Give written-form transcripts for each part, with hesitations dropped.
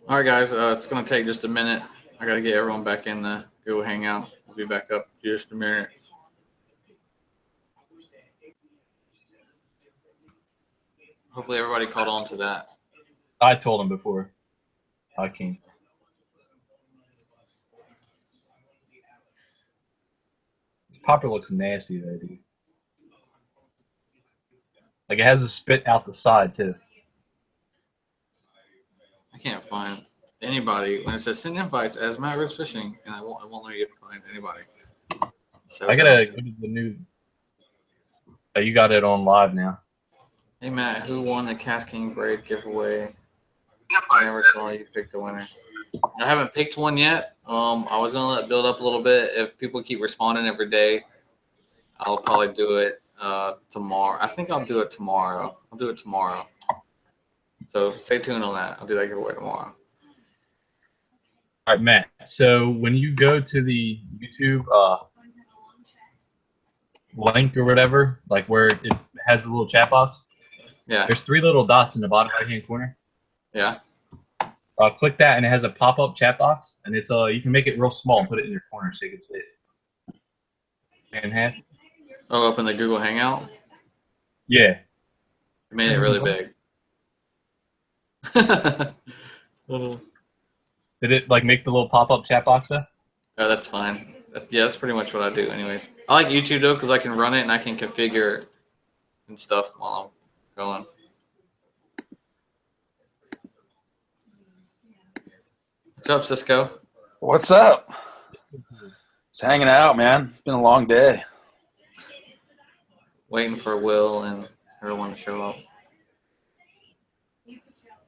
All right, guys. It's gonna take just a minute. I gotta get everyone back in the Google Hangout. We'll be back up in just a minute. Hopefully, everybody caught on to that. I told him before. I can't. This popper looks nasty, though, dude. Like, it has a spit out the side, too. I can't find anybody when it says send invites as Matt Rose Fishing, and I won't let you find anybody. So I gotta go to the new. Oh, you got it on live now. Hey Matt, who won the KastKing braid giveaway? I never saw you pick the winner. I haven't picked one yet. I was gonna let it build up a little bit. If people keep responding every day, I'll probably do it tomorrow. I think I'll do it tomorrow. I'll do it tomorrow. So stay tuned on that. I'll do that giveaway tomorrow. All right, Matt. So when you go to the YouTube link or whatever, like where it has a little chat box, yeah, there's 3 little dots in the bottom right-hand corner. Yeah. Click that, and it has a pop-up chat box, and it's you can make it real small and put it in your corner so you can see it. In half. Oh, up in the Google Hangout. Yeah. It made it really big. Little. Did it like make the little pop-up chat box though? Oh, that's fine. Yeah, that's pretty much what I do anyways. I like YouTube though because I can run it and I can configure and stuff while I'm going. What's up, Cisco? What's up? Just hanging out, man. It's been a long day. Waiting for Will and everyone to show up.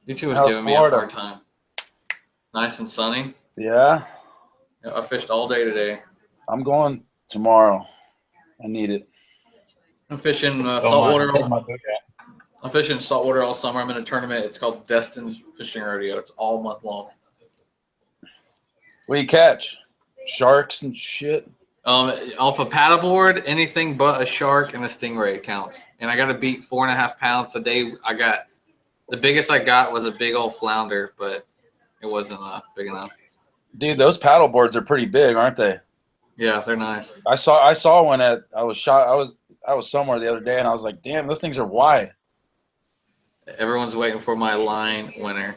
YouTube was How's giving me a Florida? hard time. Nice and sunny. Yeah? Yeah, I fished all day today. I'm going tomorrow. I need it. I'm fishing Don't saltwater. mind, take my book out. I'm fishing saltwater all summer. I'm in a tournament. It's called Destin Fishing Rodeo. It's all month long. What do you catch? Sharks and shit? Off a paddleboard, anything but a shark and a stingray counts. And I got to beat 4.5 pounds today. The biggest I got was a big old flounder, but it wasn't big enough. Dude, those paddle boards are pretty big, aren't they? Yeah, they're nice. I saw one I was somewhere the other day and I was like, damn, those things are wide. Everyone's waiting for my line winner.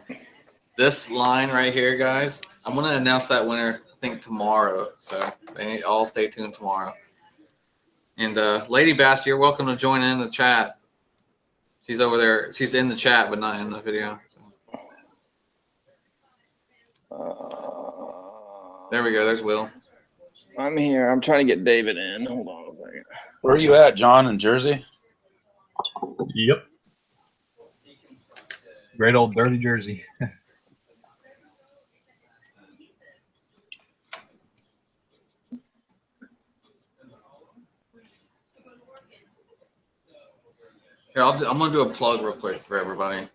This line right here, guys, I'm going to announce that winner, I think, tomorrow. So they all stay tuned tomorrow. And Lady Bass, you're welcome to join in the chat. She's over there. She's in the chat, but not in the video. There we go. There's Will. I'm here. I'm trying to get David in. Hold on a second. Where are you at, John, in Jersey? Yep. Great old dirty Jersey. Here, I'm going to do a plug real quick for everybody.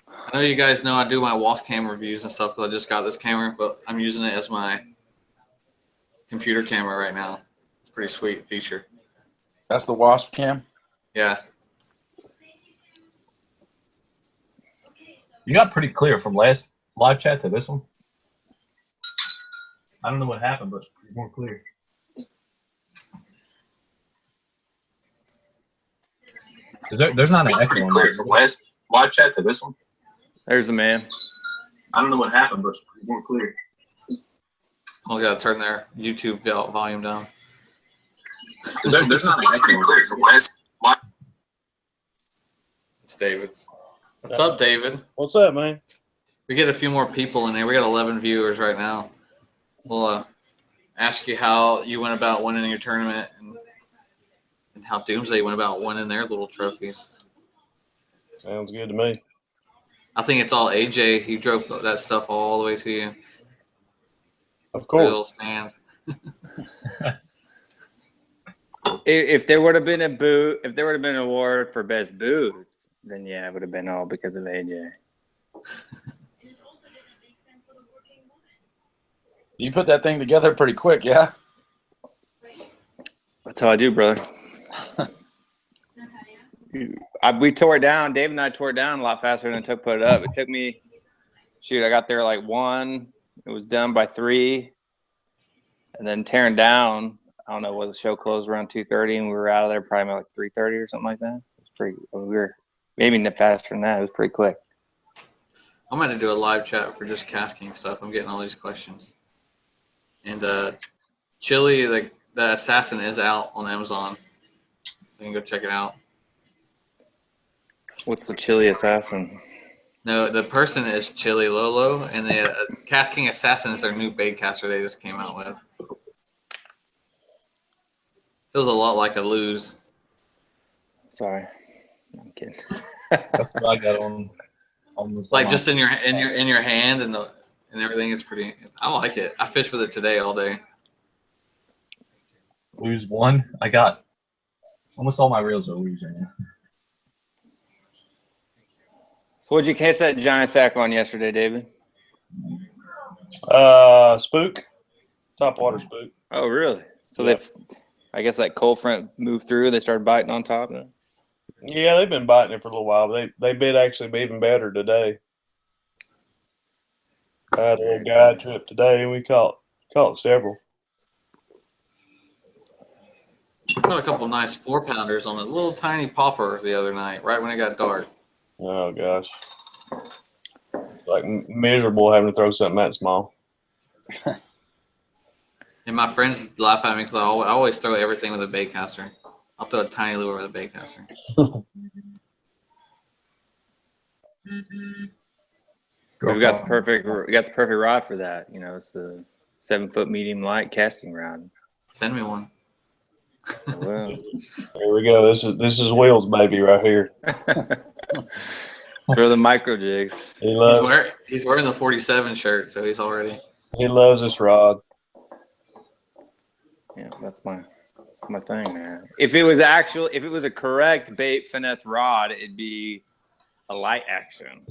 I know you guys know I do my WaspCam reviews and stuff because I just got this camera, but I'm using it as my computer camera right now. It's a pretty sweet feature. That's the WaspCam? Yeah. You got pretty clear from last live chat to this one. I don't know what happened, but it's more clear. There's not an echo on clear from last live chat to this one. There's the man. I don't know what happened, but it's more clear. I got to turn their YouTube volume down. There's not an echo on from last live. It's David. What's up, David? What's up, man? We get a few more people in there. We got 11 viewers right now. We'll ask you how you went about winning your tournament and how Doomsday went about winning their little trophies. Sounds good to me. I think it's all AJ. He drove that stuff all the way to you. Of course. Little stand. If there would have been if there would have been an award for best boots, then yeah, it would have been all because of AJ. You put that thing together pretty quick, yeah? That's how I do, brother. We tore it down. Dave and I tore it down a lot faster than it took to put it up. It took me, shoot, I got there like 1. It was done by 3. And then tearing down, I don't know, was the show closed around 2:30 and we were out of there probably like 3:30 or something like that. It was pretty, we were maybe faster than that. It was pretty quick. I'm going to do a live chat for just KastKing stuff. I'm getting all these questions. And Chili, the assassin is out on Amazon. You can go check it out. What's the Chili Assassin? No, the person is Chili Lolo, and the KastKing Assassin is their new baitcaster they just came out with. Feels a lot like a lose. Sorry, I'm kidding. That's what I got on this. Like just in your hand and everything is pretty. I like it. I fished with it today all day. Lose 1. I got almost all my reels are lose right now. So what'd you catch that giant sack on yesterday, David? Spook. Topwater spook. Oh, really? So Yeah. I guess that cold front moved through. They started biting on top. Then? Yeah, they've been biting it for a little while. They bit actually even better today. I had a little guide trip today and we caught several. Got a couple nice 4-pounders on a little tiny popper the other night, right when it got dark. Oh gosh. It's like miserable having to throw something that small. And my friends laugh at me because I always throw everything with a baitcaster. I'll throw a tiny lure with a baitcaster. We got the perfect rod for that. You know, it's the 7-foot medium light casting rod. Send me one. Well, Here we go. This is Will's baby right here. for the micro jigs. He's He's wearing the 47 shirt, so he's already. he loves this rod. Yeah, that's my thing, man. If it was a correct bait finesse rod, it'd be a light action.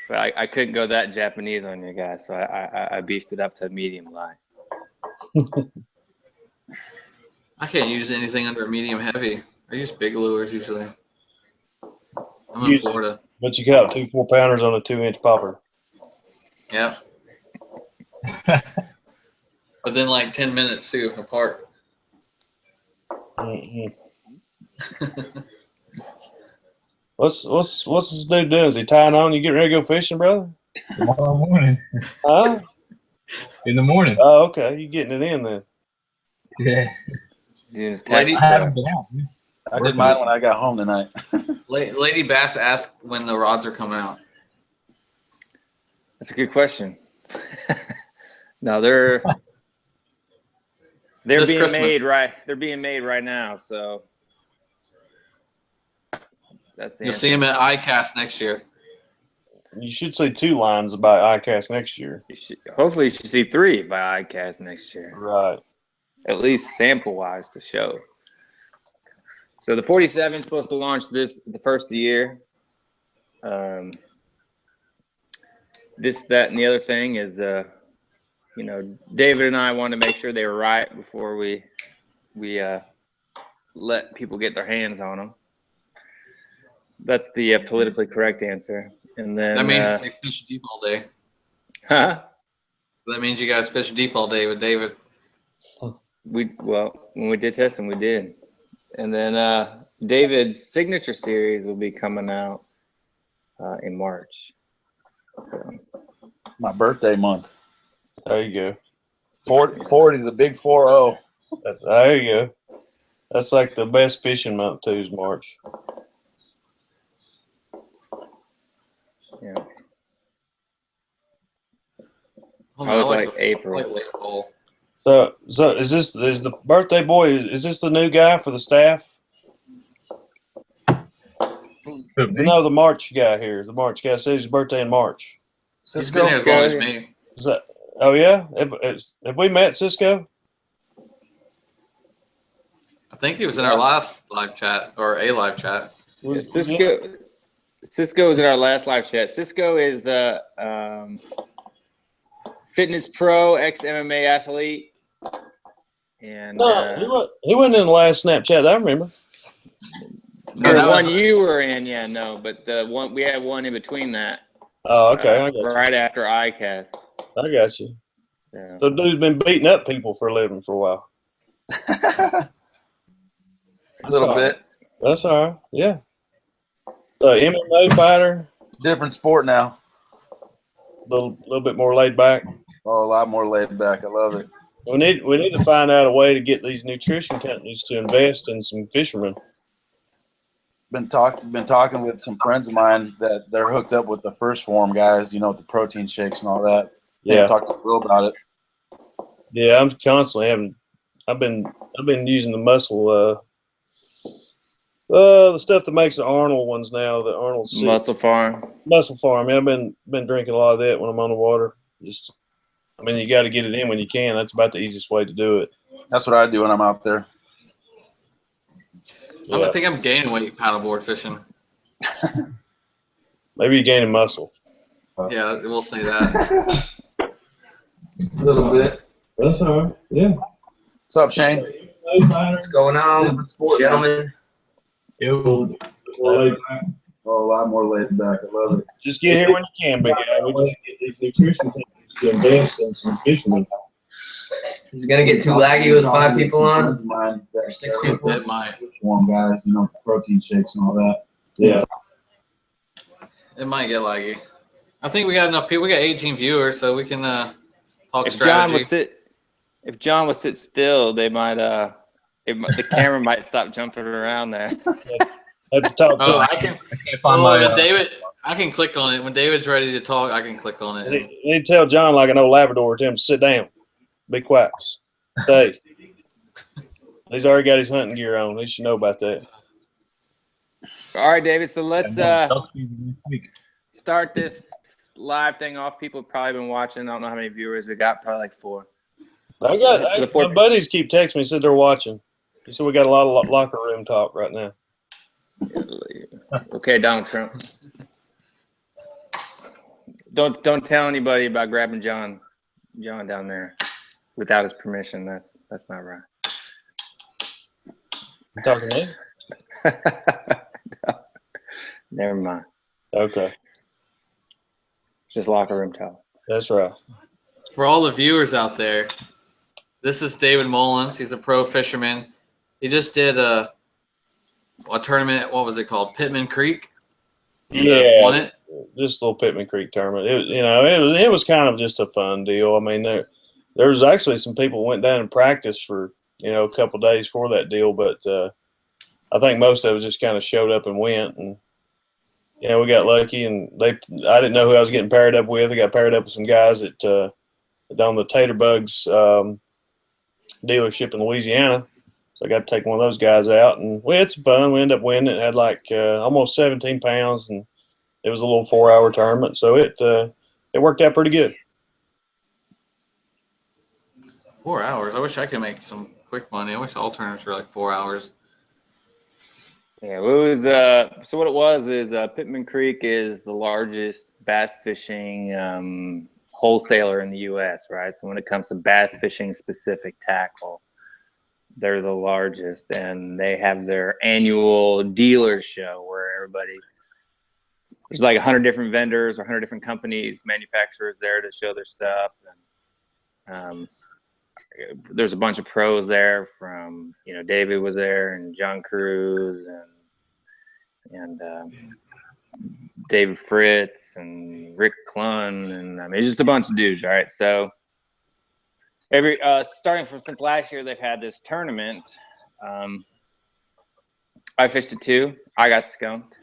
But I couldn't go that Japanese on you guys, so I beefed it up to a medium light. I can't use anything under a medium heavy. I use big lures usually. I'm in Usually. Florida. But you got 2 4-pounders on a 2-inch popper. Yep. Within like 10 minutes too, apart. Mm-hmm. What's this dude doing? Is he tying on? You getting ready to go fishing, brother? Tomorrow morning. Huh? In the morning. Oh, okay. You getting it in then? Yeah. Dude, it's Lady, I haven't been out. I did mine when I got home tonight. Lady Bass asked when the rods are coming out. That's a good question. No, they're This being Christmas. made right. They're being made right now, so that's the You'll answer. see him at ICAST next year. You should see 2 lines about ICAST next year. Hopefully, you should see 3 by ICAST next year. Right. At least sample-wise to show. So the 47 is supposed to launch the first of the year. This, that, and the other thing is, you know, David and I wanted to make sure they were right before we let people get their hands on them. That's the politically correct answer. And then That means they fish deep all day. huh? That means you guys fish deep all day with David. When we did testing, we did. And then David's signature series will be coming out in March. So, My birthday month. There you go. 40, the big 40. There you go. That's like the best fishing month too, is March. yeah. Oh, I was like like the April. late fall. So is the birthday boy? Is this the new guy for the staff? No, the March guy here. The March guy says his birthday in March. He's been here as long as me. Is that? Oh yeah. Have we met Cisco? I think he was in our last live chat or a live chat. Yeah, Cisco was in our last live chat. Cisco is fitness pro, ex-MMA athlete. And No, he wasn't in the last Snapchat. I remember. No, the that one was you were in, yeah, no, but the one we had one in between that. Oh, okay. I got you. Right after ICAST. I got you. Yeah. So dude's been beating up people for a living for a while. A little bit. That's all right. Yeah. So MMA fighter, Different sport now. little bit more laid back. Oh, a lot more laid back. I love it. We need to find out a way to get these nutrition companies to invest in some fishermen. Been talking with some friends of mine that they're hooked up with the First Form guys, you know, with the protein shakes and all that. Yeah. Talked to Will about it. Yeah, I'm constantly having. I've been using the muscle. The stuff that makes the Arnold ones now. The Arnold Muscle Farm. Muscle Farm. Yeah, I've been drinking a lot of that when I'm on the water. Just, I mean, you got to get it in when you can. That's about the easiest way to do it. That's what I do when I'm out there. I think I'm gaining weight paddleboard fishing. Maybe you're gaining muscle. Yeah, we'll say that. A little bit. That's all right. Yeah. What's up, Shane? What's going on, gentlemen? Oh, a lot more laid back. I love it. Just get here when you can, big guy. We just get these nutrition companies to invest in some fishermen. Is it gonna get too laggy with 5 people on? Or 6 people? It might. Form guys, you know, protein shakes and all that. Yeah. It might get laggy. I think we got enough people. We got 18 viewers, so we can talk If strategy. John would sit still, they might the camera might stop jumping around there. Have to talk to Oh, him. I can. Can't find Well, my, when David, I can click on it. When David's ready to talk, I can click on it. You need to tell John like an old Labrador, tell him to sit down. Be quiet. Stay. He's already got his hunting gear on. He should know about that. All right, David. So let's talk to you next week. start this live thing off. People have probably been watching. I don't know how many viewers we got. Probably like 4. My buddies keep texting me, said they're watching. He said we got a lot of locker room talk right now. Okay, Donald Trump. Don't tell anybody about grabbing John down there without his permission. That's not right. You talking to me? No, never mind. Okay. It's just locker room talk. That's right. For all the viewers out there, this is David Mullins. He's a pro fisherman. He just did a tournament. What was it called? Pitman Creek. And, won it. Just a little Pitman Creek tournament. It was kind of just a fun deal. I mean, there was actually some people went down and practiced for a couple of days for that deal, but I think most of us just kind of showed up and went, and we got lucky. And I didn't know who I was getting paired up with. I got paired up with some guys at on the Tater Bugs dealership in Louisiana. So I got to take one of those guys out, and we had some fun. We ended up winning. It had like almost 17 pounds, and it was a little 4-hour tournament. So it worked out pretty good. 4 hours. I wish I could make some quick money. I wish all tournaments were like 4 hours. Yeah, it was. So what it was is Pitman Creek is the largest bass fishing wholesaler in the U.S. Right. So when it comes to bass fishing specific tackle, they're the largest, and they have their annual dealer show where there's like 100 different vendors or 100 different companies, manufacturers there to show their stuff. And there's a bunch of pros there from, David was there, and John Cruz and David Fritz and Rick Clunn, and I mean, it's just a bunch of dudes. All right. So since last year, they've had this tournament. I fished it too. I got skunked.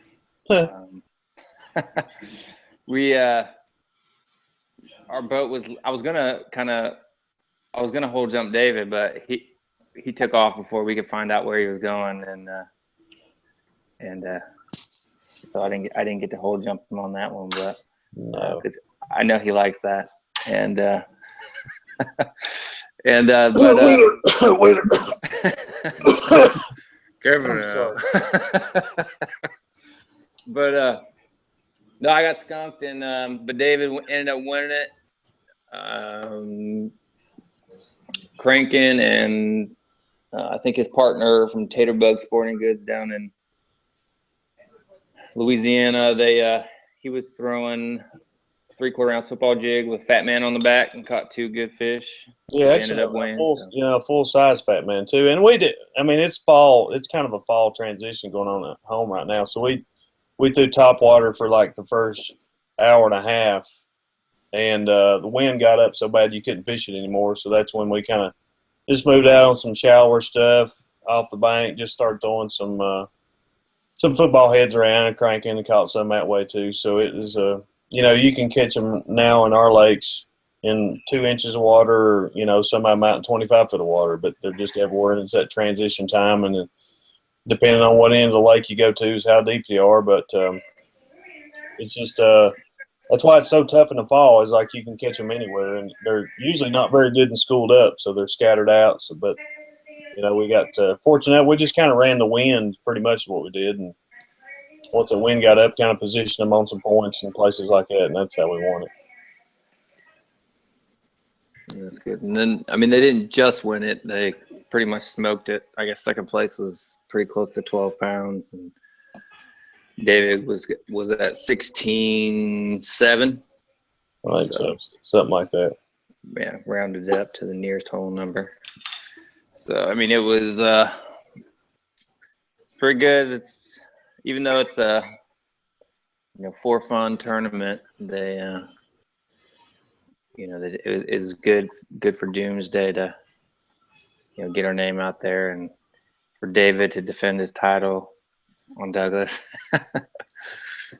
Our boat was. I was gonna hole jump David, but he took off before we could find out where he was going, and so I didn't get to hole jump him on that one, but because I know he likes that, and careful now. But no, I got skunked, and but David ended up winning it. cranking, and I think his partner from Taterbug Sporting Goods down in Louisiana, he was throwing 3/4 ounce football jig with Fat Man on the back and caught 2 good fish. Yeah, They actually, ended up winning. full size Fat Man too. And we did. I mean, it's fall. It's kind of a fall transition going on at home right now. So we threw top water for like the first hour and a half, and the wind got up so bad you couldn't fish it anymore. So that's when we kind of just moved out on some shallower stuff off the bank. Just started throwing some football heads around and cranking, and caught some that way too. So it was you can catch them now in our lakes in 2 inches of water, or, some of them out in 25 foot of water, but they're just everywhere, and it's that transition time, and depending on what end of the lake you go to is how deep they are, but it's just that's why it's so tough in the fall, is like you can catch them anywhere, and they're usually not very good and schooled up, so they're scattered out. So, but we got fortunate. We just kind of ran the wind, pretty much what we did, and once the wind got up, kind of positioned them on some points and places like that, and that's how we won it. That's good. And then, I mean, they didn't just win it; they pretty much smoked it. I guess second place was pretty close to 12 pounds, and David was at 16.7. I think so, something like that. Yeah, rounded up to the nearest whole number. So I mean, it was pretty good. It's even though it's a for fun tournament, it is good for Doomsday to get our name out there, and for David to defend his title on Douglas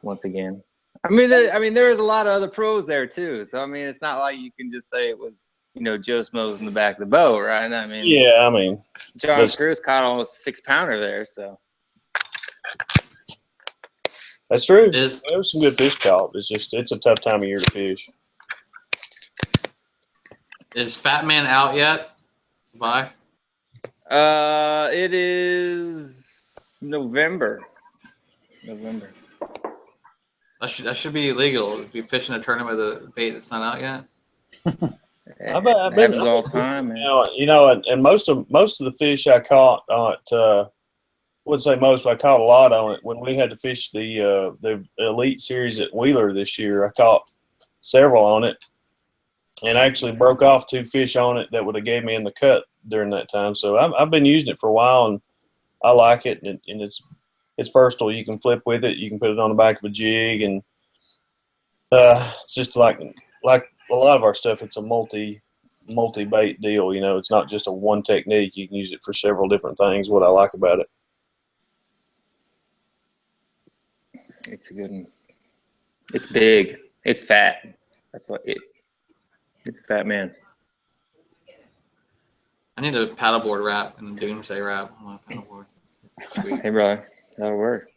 once again. I mean, there was a lot of other pros there too. So I mean, it's not like you can just say it was Joe Smoes in the back of the boat, right? I mean, yeah, I mean, John Cruz caught almost a 6-pounder there, so. That's true. There was some good fish caught. It's a tough time of year to fish. Is Fat Man out yet? Bye. It is November. That should be illegal. Be fishing a tournament with a bait that's not out yet. I've been all the time, man. And most of the fish I caught on it. Wouldn't say most, but I caught a lot on it when we had to fish the Elite Series at Wheeler this year. I caught several on it, and actually broke off 2 fish on it that would have gave me in the cut during that time. So I've been using it for a while, and I like it. And it's versatile. You can flip with it. You can put it on the back of a jig, and it's just like a lot of our stuff. It's a multi bait deal. It's not just a one technique. You can use it for several different things. What I like about it. It's a good one. It's big. It's fat. That's what it's Fat Man. I need a paddleboard wrap and a Doomsday wrap on my paddleboard. Sweet. Hey, brother, that'll work.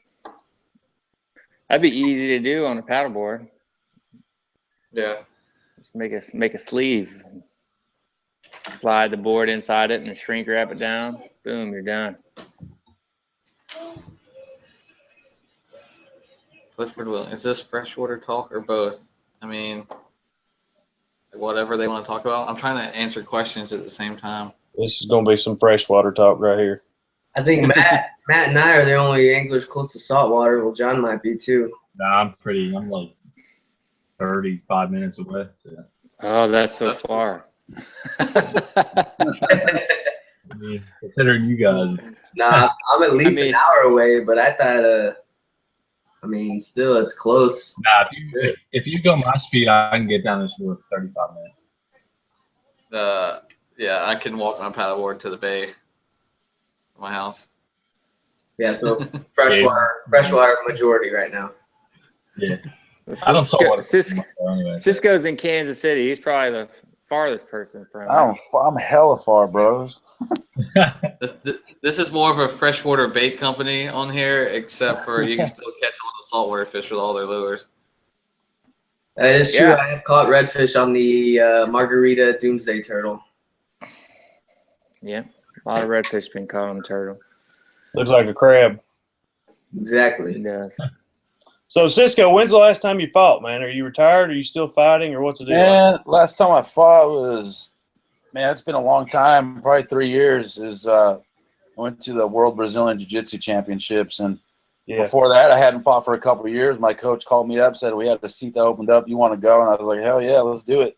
That'd be easy to do on a paddleboard. Yeah. Just make a sleeve. Slide the board inside it and shrink wrap it down. Boom, you're done. Clifford Will. Is this freshwater talk or both? I mean, whatever they want to talk about. I'm trying to answer questions at the same time. This is going to be some freshwater talk right here. I think Matt and I are the only anglers close to saltwater. Well, John might be too. Nah, I'm like 35 minutes away. So. Oh, that's far. I mean, considering you guys. Nah, I'm at least an hour away, but I thought, still, it's close. Nah, if you go my speed, I can get down this in 35 minutes. Yeah, I can walk my paddleboard to the bay of my house. Yeah, so freshwater majority right now. Yeah. I don't saltwater. Cisco's in Kansas City. He's probably the farthest person from. I'm hella far, bros. This is more of a freshwater bait company on here, except for you can still catch a little saltwater fish with all their lures. That is true. Yeah. I have caught redfish on the Margarita Doomsday turtle. Yeah, a lot of redfish been caught on the turtle. Looks like a crab. Exactly. It does. So, Cisco, when's the last time you fought, man? Are you retired? Are you still fighting, or what's the deal? Man, last time I fought was Man, it's been a long time, probably 3 years. I went to the World Brazilian Jiu-Jitsu Championships, and before that, I hadn't fought for a couple of years. My coach called me up, said we had a seat that opened up. You want to go? And I was like, hell yeah, let's do it.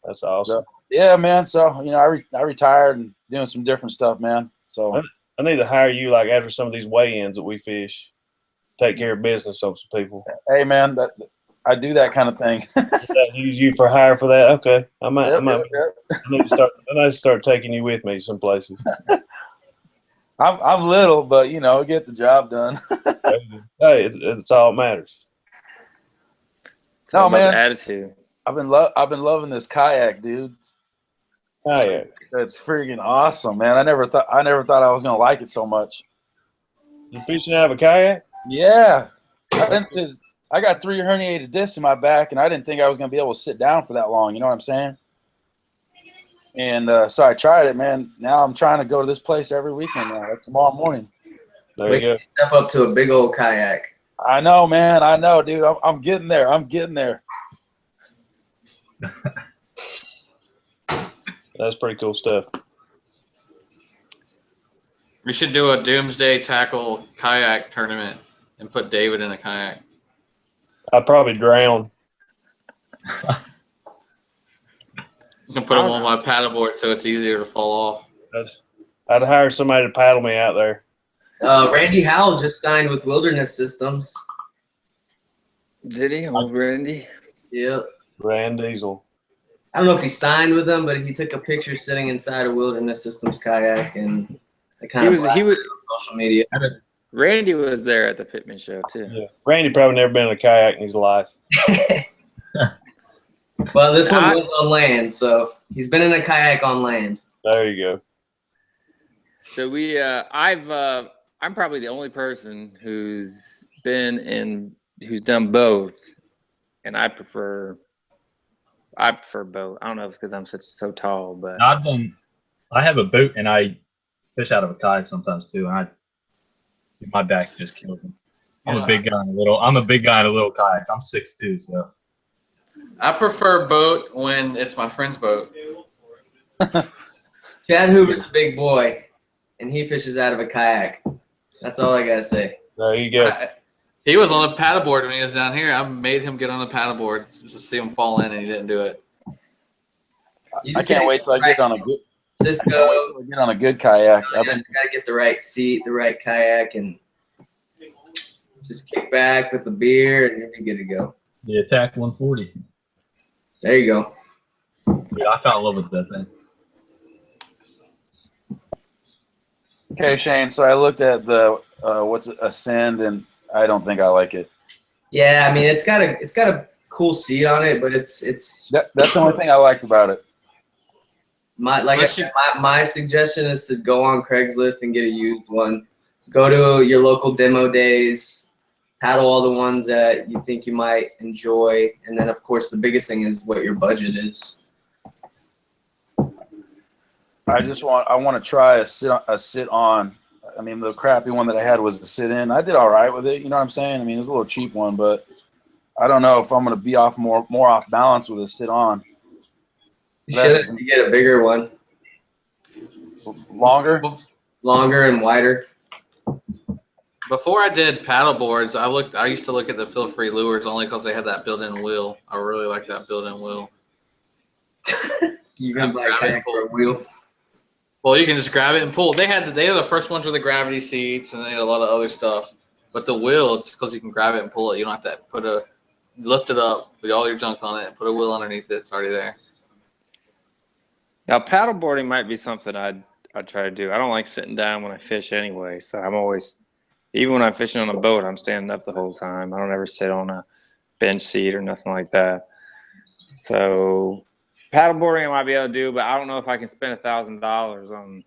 That's awesome. So, yeah, man. So, you know, I retired and doing some different stuff, man. So I need to hire you like after some of these weigh-ins that we fish. Take care of business on some people. Hey, man, I do that kind of thing. Use you for hire for that? Okay, I need to start taking you with me some places. I'm little, but you know, get the job done. Hey, it's all that matters. No, man, attitude. I've been loving this kayak, dude. Kayak. It's freaking awesome, man. I never thought I was gonna like it so much. You fishing out of a kayak? Yeah, I got 3 herniated discs in my back, and I didn't think I was gonna be able to sit down for that long. You know what I'm saying? And so I tried it, man. Now I'm trying to go to this place every weekend now, like tomorrow morning. There you go. Step up to a big old kayak. I know, man. I know, dude. I'm getting there. I'm getting there. That's pretty cool stuff. We should do a Doomsday Tackle kayak tournament and put David in a kayak. I'd probably drown. You can put him on my paddleboard so it's easier to fall off. I'd hire somebody to paddle me out there. Randy Howell just signed with Wilderness Systems. Did he? Oh, Randy? Yep. Rand Diesel. I don't know if he signed with them, but he took a picture sitting inside a Wilderness Systems kayak, and I kind of he was on social media. Randy was there at the Pitman show too. Yeah. Randy probably never been in a kayak in his life. Well, this one was on land, so he's been in a kayak on land. There you go. So I'm probably the only person who's done both, and I prefer both. I don't know if it's because I'm so tall, but I have a boat and I fish out of a kayak sometimes too, and my back just kills me. I'm a big guy in a little kayak. I'm 6'2", so. I prefer boat when it's my friend's boat. Chad Hoover's a big boy, and he fishes out of a kayak. That's all I gotta say. There you go. He was on a paddleboard when he was down here. I made him get on a paddleboard just to see him fall in, and he didn't do it. I can't wait till I get on a good. Cisco. Get on a good kayak. You gotta get the right seat, the right kayak, and just kick back with a beer, and you'll be good to go. The Attack 140. There you go. Yeah, I fell in love with that thing. Okay, Shane. So I looked at the Ascend, and I don't think I like it. Yeah, I mean it's got a cool seat on it, but it's that's the only thing I liked about it. My suggestion is to go on Craigslist and get a used one. Go to your local demo days. Paddle all the ones that you think you might enjoy, and then of course the biggest thing is what your budget is. I want to try a sit on. I mean, the crappy one that I had was a sit in. I did all right with it. You know what I'm saying? I mean, it was a little cheap one, but I don't know if I'm going to be more off balance with a sit on. You should get a bigger one. Longer and wider. Before I did paddle boards, I used to look at the Feel Free lures only because they had that built-in wheel. I really like that built-in wheel. You can buy a kayak for a wheel. Well, you can just grab it and pull. They are the first ones with the gravity seats, and they had a lot of other stuff. But the wheel, it's because you can grab it and pull it. You don't have to lift it up, put all your junk on it, and put a wheel underneath it. It's already there. Now, paddleboarding might be something I'd try to do. I don't like sitting down when I fish anyway, so I'm always, even when I'm fishing on a boat, I'm standing up the whole time. I don't ever sit on a bench seat or nothing like that. So paddleboarding I might be able to do, but I don't know if I can spend $1,000 on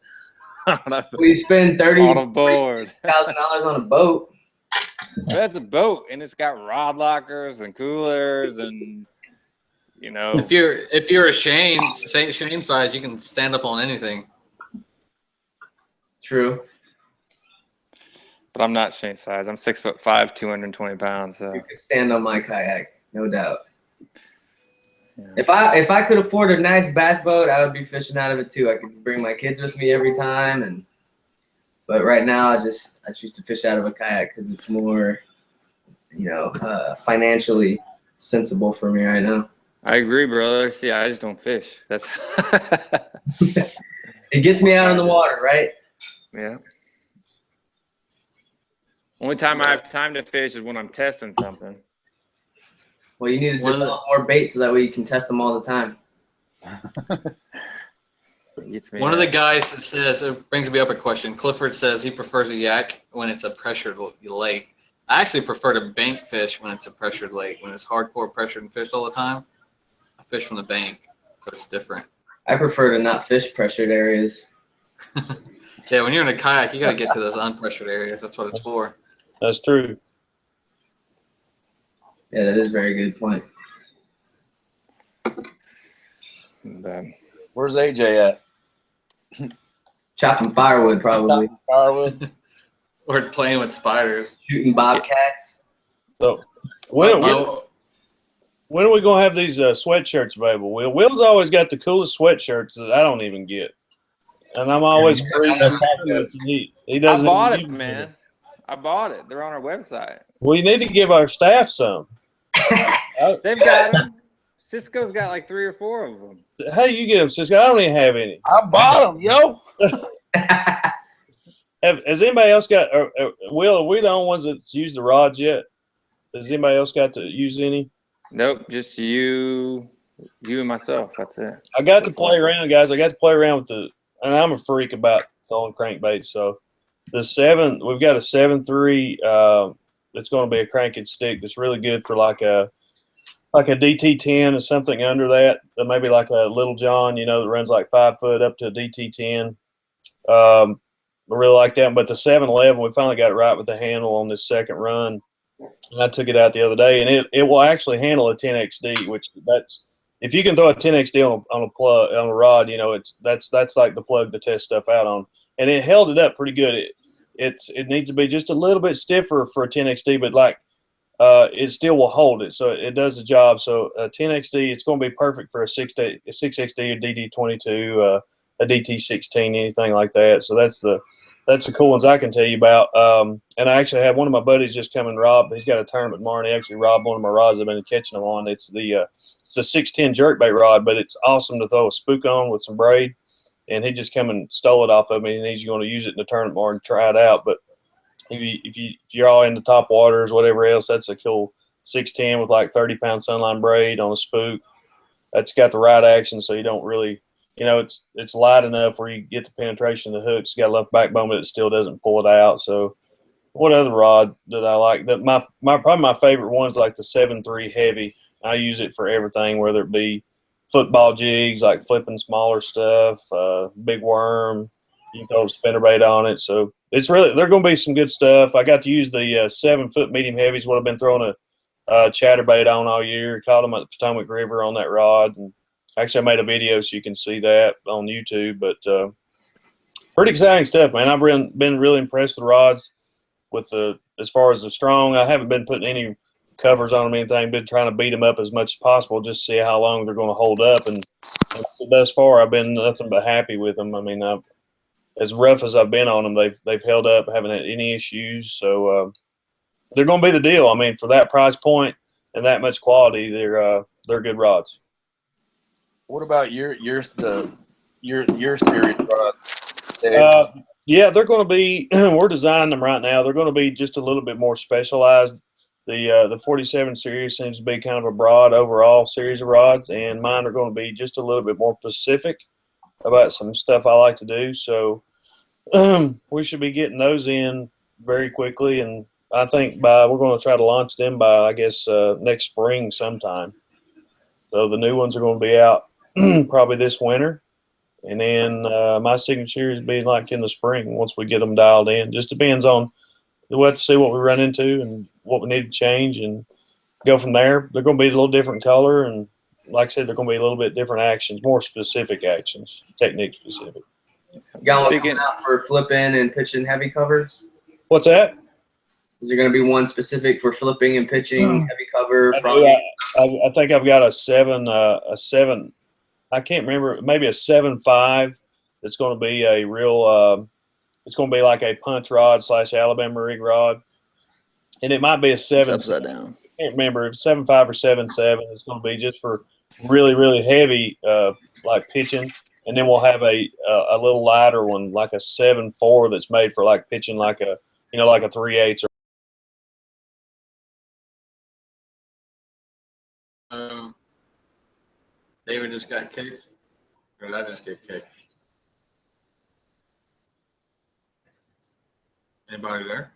We spend on a board. $30,000 on a boat. That's a boat, and it's got rod lockers and coolers, and you know. If you're a Shane size, you can stand up on anything. True. But I'm not Shane size. I'm 6'5", 220 pounds. So You could stand on my kayak, no doubt. If I could afford a nice bass boat, I would be fishing out of it too. I could bring my kids with me every time, but right now I choose to fish out of a kayak because it's more, financially sensible for me right now. I agree, brother. See, I just don't fish. That's it gets me out in the water, right? Yeah. Only time I have time to fish is when I'm testing something. Well, you need to develop more baits so that way you can test them all the time. One of the guys says, it brings me up a question. Clifford says he prefers a yak when it's a pressured lake. I actually prefer to bank fish when it's a pressured lake. When it's hardcore pressured and fished all the time, I fish from the bank, so it's different. I prefer to not fish pressured areas. Yeah, when you're in a kayak, you got to get to those unpressured areas. That's what it's for. That's true. Yeah, that is a very good point. Where's AJ at? Chopping firewood, probably. Chopping firewood. Or playing with spiders. Shooting bobcats. So, when are we going to have these sweatshirts available? Will's always got the coolest sweatshirts that I don't even get. And I'm always free. He doesn't. I bought it, man. I bought it. They're on our website. We need to give our staff some. They've got them. Cisco's got like 3 or 4 of them. How do you get them, Cisco? I don't even have any. I bought them, yo. Has anybody else got? Will, are we the only ones that's used the rods yet? Has anybody else got to use any? Nope, just you and myself. That's it. I got to play around, guys. I got to play around with and I'm a freak about throwing crankbaits. So we've got a 7.3. It's going to be a cranking stick that's really good for like a DT10 or something under that. Maybe like a Little John, that runs like 5 foot up to a DT10. I really like that. But the 7.11, we finally got it right with the handle on this second run. And I took it out the other day, and it will actually handle a 10XD, which if you can throw a 10XD on a rod, that's like the plug to test stuff out on. And it held it up pretty good. It needs to be just a little bit stiffer for a 10XD, but it still will hold it, so it does the job. So a 10XD, it's going to be perfect for a 6XD, a DD22, a DT16, anything like that. So that's the cool ones I can tell you about. And I actually had one of my buddies just come and rob. He's got a tournament tomorrow, and he actually robbed one of my rods I've been catching them on. It's the 610 jerkbait rod, but it's awesome to throw a spook on with some braid. And he just come and stole it off of me, and he's going to use it in the tournament tomorrow and try it out. But if you're all into top waters, whatever else, that's a cool 610 with like 30-pound sunline braid on a spook. That's got the right action, so you don't really, it's light enough where you get the penetration of the hooks. It's got enough backbone, but it still doesn't pull it out. So, what other rod that I like? That probably my favorite one is like the 7.3 heavy. I use it for everything, whether it be football jigs, like flipping smaller stuff, big worm. You can throw a spinnerbait on it. So they're going to be some good stuff. I got to use the 7-foot medium heavies. What I've been throwing a chatterbait on all year. Caught them at the Potomac River on that rod. And actually, I made a video so you can see that on YouTube. But pretty exciting stuff, man. I've been really impressed with the rods. As far as the strong, I haven't been putting any covers on them, anything. Been trying to beat them up as much as possible, just to see how long they're going to hold up. And thus far, I've been nothing but happy with them. I mean, as rough as I've been on them, they've held up, haven't had any issues. So they're going to be the deal. I mean, for that price point and that much quality, they're good rods. What about your series rods? Yeah, they're going to be. We're designing them right now. They're going to be just a little bit more specialized. The 47 series seems to be kind of a broad overall series of rods, and mine are going to be just a little bit more specific about some stuff I like to do. So we should be getting those in very quickly, and I think we're going to try to launch them by, I guess, next spring sometime. So the new ones are going to be out probably this winter. And then my signature is being like in the spring once we get them dialed in. Just depends on, we'll have to see what we run into and what we need to change and go from there. They're going to be a little different color. And like I said, they're going to be a little bit different actions, more specific actions, technique specific. You got one coming out for flipping and pitching heavy covers? What's that? Is there going to be one specific for flipping and pitching, heavy cover? I think I've got a seven. I can't remember. Maybe a 7.5. That's going to be a real. It's going to be like a punch rod / Alabama rig rod, and it might be a 7. It's upside down. I can't remember if 7.5 or 7.7. It's going to be just for really heavy like pitching, and then we'll have a little lighter one like a 7.4 that's made for like pitching like a like a 3/8 or. David just got kicked. Or did I just get kicked? Anybody there?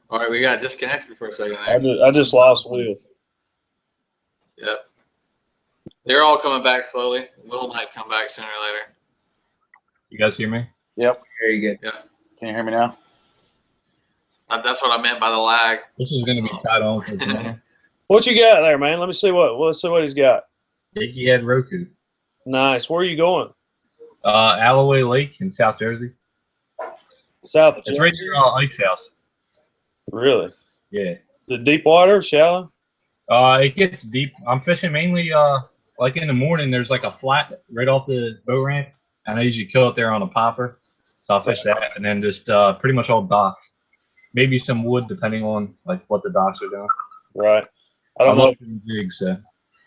All right, we got disconnected for a second there. I just lost Will. Yep. They're all coming back slowly. Will might come back sooner or later. You guys hear me? Yep. Very good. Yeah. Can you hear me now? That's what I meant by the lag. This is going to be tied on for tomorrow. What you got there, man? Let me see let's see what he's got. Iggy had Roku. Nice. Where are you going? Alloway Lake in South Jersey. South. It's right near Ike's house. Really? Yeah. The deep water, shallow? It gets deep. I'm fishing mainly like in the morning. There's like a flat right off the boat ramp, and I usually kill it there on a popper. So I'll fish that, and then just pretty much all docks. Maybe some wood, depending on like what the docks are doing. Right. I don't know. Jigs, so.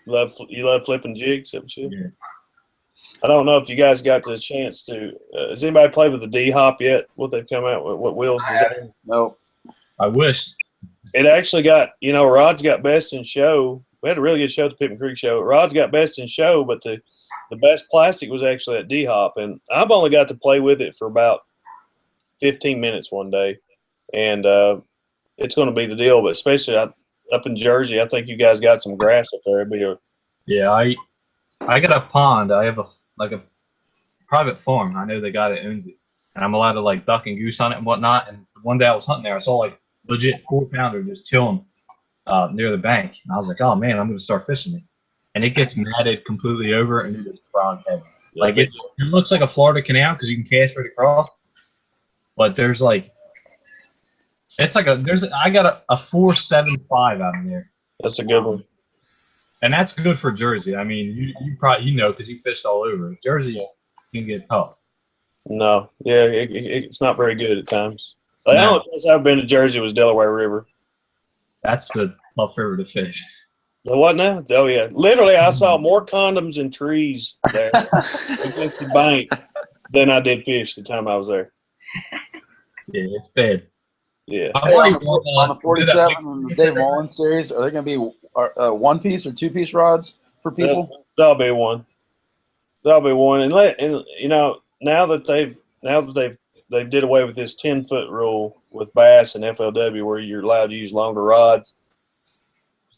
You love flipping jigs, haven't you? Yeah. I don't know if you guys got the chance to. Has anybody played with the D-Hop yet? What they've come out with? What Will's designed? No. I wish. It actually got, Rod's got best in show. We had a really good show at the Pitman Creek show. Rod's got best in show, but the best plastic was actually at D-Hop. And I've only got to play with it for about 15 minutes one day. And it's going to be the deal. But especially up in Jersey, I think you guys got some grass up there. Yeah, I got a pond. I have a private farm. I know the guy that owns it. And I'm allowed to like duck and goose on it and whatnot. And one day I was hunting there. I saw like legit 4-pounder just chilling near the bank. And I was like, oh man, I'm going to start fishing it. And it gets matted completely over and it is frog heavy. Like it looks like a Florida canal because you can cast right across. But there's like, I got a 4.75 out in there. That's a good one. And that's good for Jersey. I mean, you probably because you fished all over. Jersey can get tough. No, yeah, it's not very good at times. The only place I've been to Jersey was Delaware River. That's the tough river to fish. The what now? Oh yeah, literally, I saw more condoms and trees there against the bank than I did fish the time I was there. Yeah, it's bad. Yeah. Hey, on the 47 and the Dave Mullins series, are they going to be one-piece or two-piece rods for people? That'll be one. That'll be one. And now that they did away with this 10-foot rule with bass and FLW, where you're allowed to use longer rods,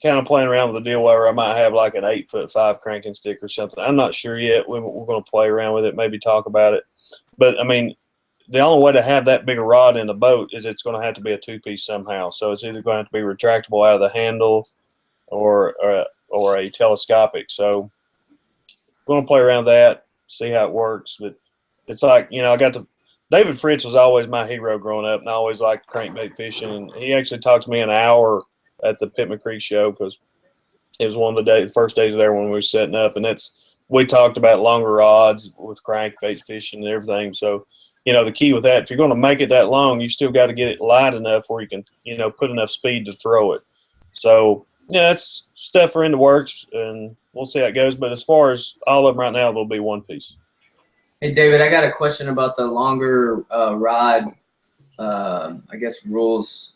kind of playing around with the deal where I might have like an 8'5" cranking stick or something. I'm not sure yet. We're going to play around with it, maybe talk about it. But I mean, the only way to have that big a rod in the boat is it's going to have to be a two-piece somehow. So it's either going to have to be retractable out of the handle or a telescopic. So going to play around that, see how it works. But it's like, David Fritz was always my hero growing up, and I always liked crankbait fishing. And he actually talked to me an hour at the Pitman Creek show because it was one of the first days there when we were setting up. And we talked about longer rods with crankbait fishing and everything. So, the key with that, if you're going to make it that long, you still got to get it light enough where you can, put enough speed to throw it. So, it's stuff are in the works, and we'll see how it goes. But as far as all of them right now, they'll be one piece. Hey, David, I got a question about the longer rod, rules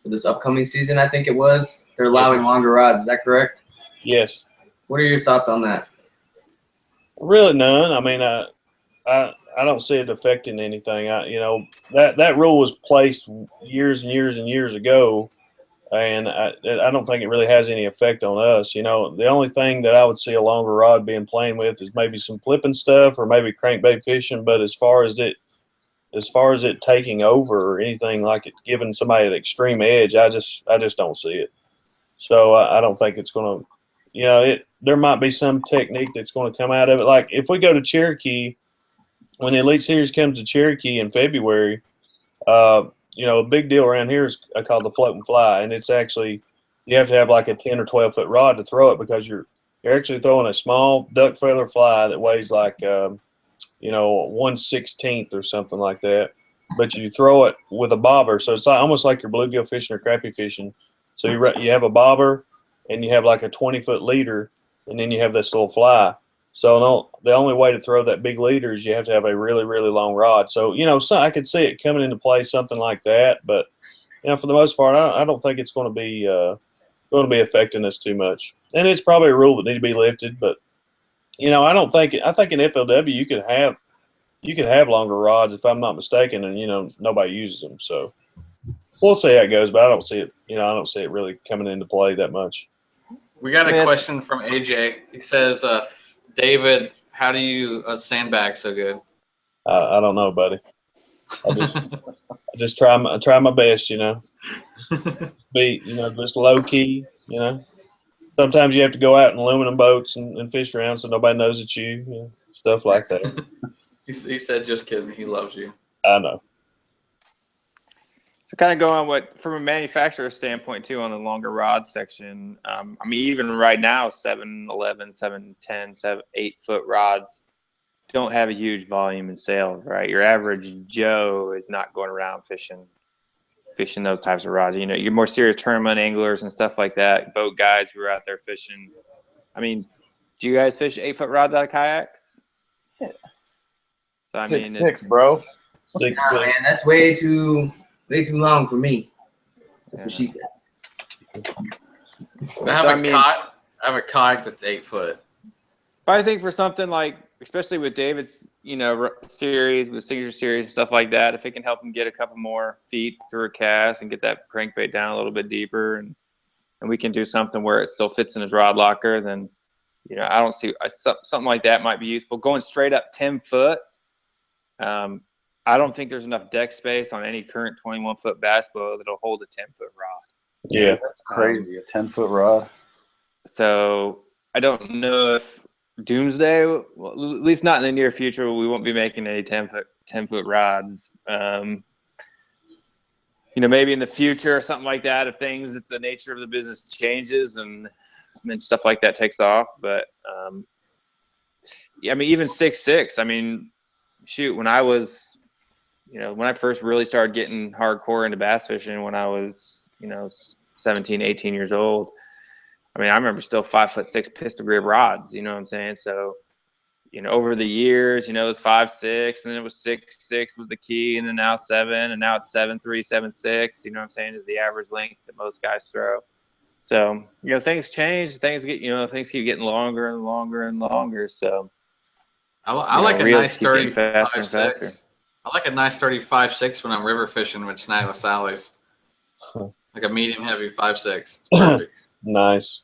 for this upcoming season, I think it was. They're allowing longer rods. Is that correct? Yes. What are your thoughts on that? Really none. I mean, I don't see it affecting anything. That rule was placed years and years and years ago, and I don't think it really has any effect on us. The only thing that I would see a longer rod being playing with is maybe some flipping stuff or maybe crankbait fishing. But as far as it taking over or anything like it giving somebody an extreme edge, I just don't see it. So I don't think it's going to, you know, there might be some technique that's going to come out of it. Like if we go to Cherokee, when the Elite Series comes to Cherokee in February, you know, a big deal around here is called the float and fly, and it's actually you have to have like a 10 or 12 foot rod to throw it because you're actually throwing a small duck feather fly that weighs like you know 1/16 or something like that, but you throw it with a bobber, so it's like, almost like you're bluegill fishing or crappie fishing. So you have a bobber and you have like a 20-foot leader, and then you have this little fly. So the only way to throw that big leader is you have to have a really, really long rod. So, you know, I could see it coming into play, something like that. But, you know, for the most part, I don't think it's going to be affecting us too much. And it's probably a rule that needs to be lifted. But, you know, I think in FLW you could have longer rods if I'm not mistaken, and, you know, nobody uses them. So we'll see how it goes. But I don't see it. You know, I don't see it really coming into play that much. We got a question from AJ. He says, David, how do you sandbag so good? I don't know, buddy. I just try my best, you know. Be, you know, just low key, you know. Sometimes you have to go out in aluminum boats and fish around so nobody knows it's you, you know, stuff like that. He said, just kidding. He loves you. I know. So kind of going from a manufacturer standpoint too on the longer rod section. I mean, even right now, 7, 11, 7, 10, 7, 8 foot rods don't have a huge volume in sales, right? Your average Joe is not going around fishing those types of rods. You know, you're more serious tournament anglers and stuff like that, boat guys who are out there fishing. I mean, do you guys fish 8 foot rods out of kayaks? Yeah. So, I 6'6", bro. Nah, man, that's way too long for me. That's what she said. I have a kayak that's 8 foot. But I think for something like, especially with David's, you know, series, with signature series and stuff like that, if it can help him get a couple more feet through a cast and get that crankbait down a little bit deeper, and we can do something where it still fits in his rod locker, then, you know, I don't see something like that might be useful. Going straight up 10 foot, I don't think there's enough deck space on any current 21-foot bass boat that'll hold a 10-foot rod. Yeah, that's crazy. A 10-foot rod. So I don't know if Doomsday, well, at least not in the near future, we won't be making any 10-foot rods. You know, maybe in the future or something like that, if the nature of the business changes and stuff like that takes off. But yeah, I mean, even 6'6". I mean, shoot, when I first really started getting hardcore into bass fishing when I was, you know, 17, 18 years old, I mean, I remember still 5'6" pistol grip rods, you know what I'm saying? So, you know, over the years, you know, it was 5'6", and then it was 6'6" was the key, and then now 7, and now it's 7'3", 7'6", you know what I'm saying, is the average length that most guys throw. So, you know, things change, things keep getting longer and longer and longer. So I like a nice sturdy faster and faster. I like a nice sturdy 5'6" when I'm river fishing with Snagless Sallies. Like a medium heavy 5'6". It's perfect. Nice.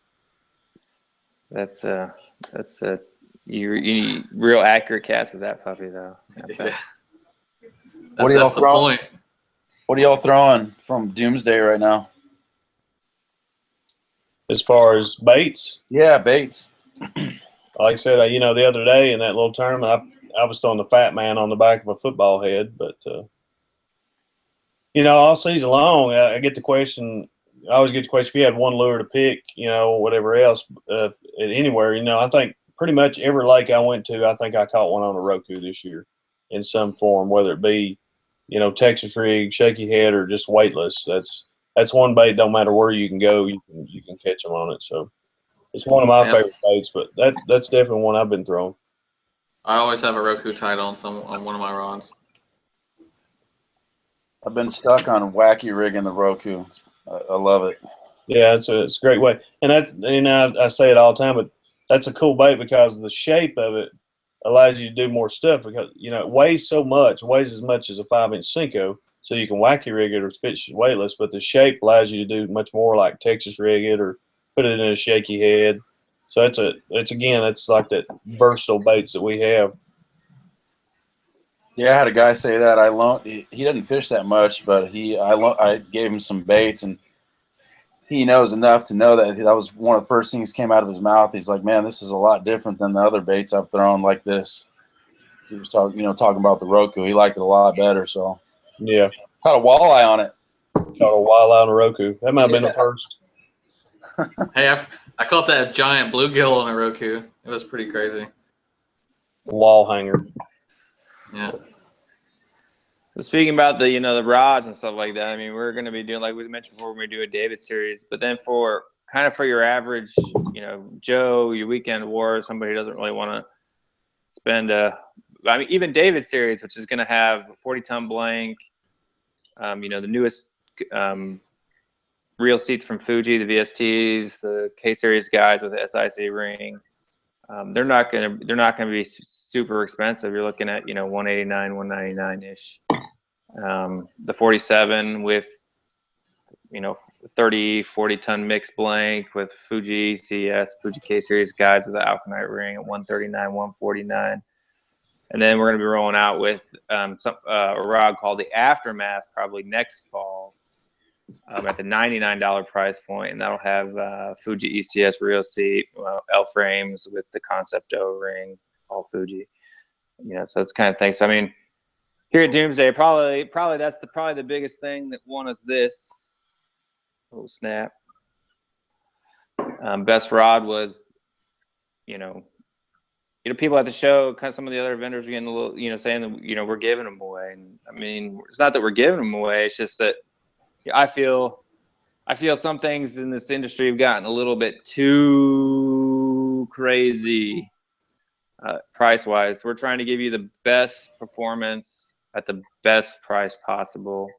You need real accurate cast with that puppy though. Yeah. That's the point. What are y'all throwing from Doomsday right now? As far as baits? Yeah, baits. Like I said, you know, the other day in that little tournament, I was throwing the fat man on the back of a football head. But, you know, all season long, I always get the question if you had one lure to pick, you know, whatever else, anywhere, you know, I think pretty much every lake I went to, I think I caught one on a Roku this year in some form, whether it be, you know, Texas rig, shaky head, or just weightless. That's one bait. Don't matter where you can go, you can catch them on it. So it's one of my favorite baits, but that's definitely one I've been throwing. I always have a Roku title on one of my rods. I've been stuck on wacky rig in the Roku. I love it. Yeah, it's a great way, and that's, you know, I say it all the time, but that's a cool bait because the shape of it allows you to do more stuff because, you know, it weighs as much as a 5-inch Cinco, so you can wacky rig it or fish weightless, but the shape allows you to do much more, like Texas rig it or put it in a shaky head. So it's like that versatile baits that we have. Yeah, I had a guy say that he doesn't fish that much, but I gave him some baits, and he knows enough to know that was one of the first things came out of his mouth. He's like, man, this is a lot different than the other baits I've thrown like this. He was talking about the Roku. He liked it a lot better. So Yeah. caught a walleye on it. Caught a walleye on a Roku. That might have been the first. Hey, I caught that giant bluegill on a Roku. It was pretty crazy. Wall hanger. Yeah. So speaking about the the rods and stuff like that, I mean, we're going to be doing, like we mentioned before, when we do a David series, but then for your average, Joe, your weekend warrior, somebody who doesn't really want to spend I mean, even David series, which is going to have a 40-ton blank, the newest reel seats from Fuji, the VSTs, the K series guides with the SIC ring. They're not gonna be super expensive. You're looking at 189, 199 ish. The 47 with 30, 40-ton mixed blank with Fuji CS, Fuji K series guides with the Alkanite ring at 139, 149. And then we're going to be rolling out with a rod called the Aftermath probably next fall at the $99 price point, and that'll have Fuji ECS reel seat, L frames with the Concept O-ring, all Fuji. So it's kind of thing. So I mean, here at Doomsday, probably that's probably the biggest thing that won us this. Oh snap! Best rod was, people at the show, kind of some of the other vendors were getting a little, saying that, we're giving them away. And I mean, it's not that we're giving them away. It's just that I feel some things in this industry have gotten a little bit too crazy price-wise. We're trying to give you the best performance at the best price possible.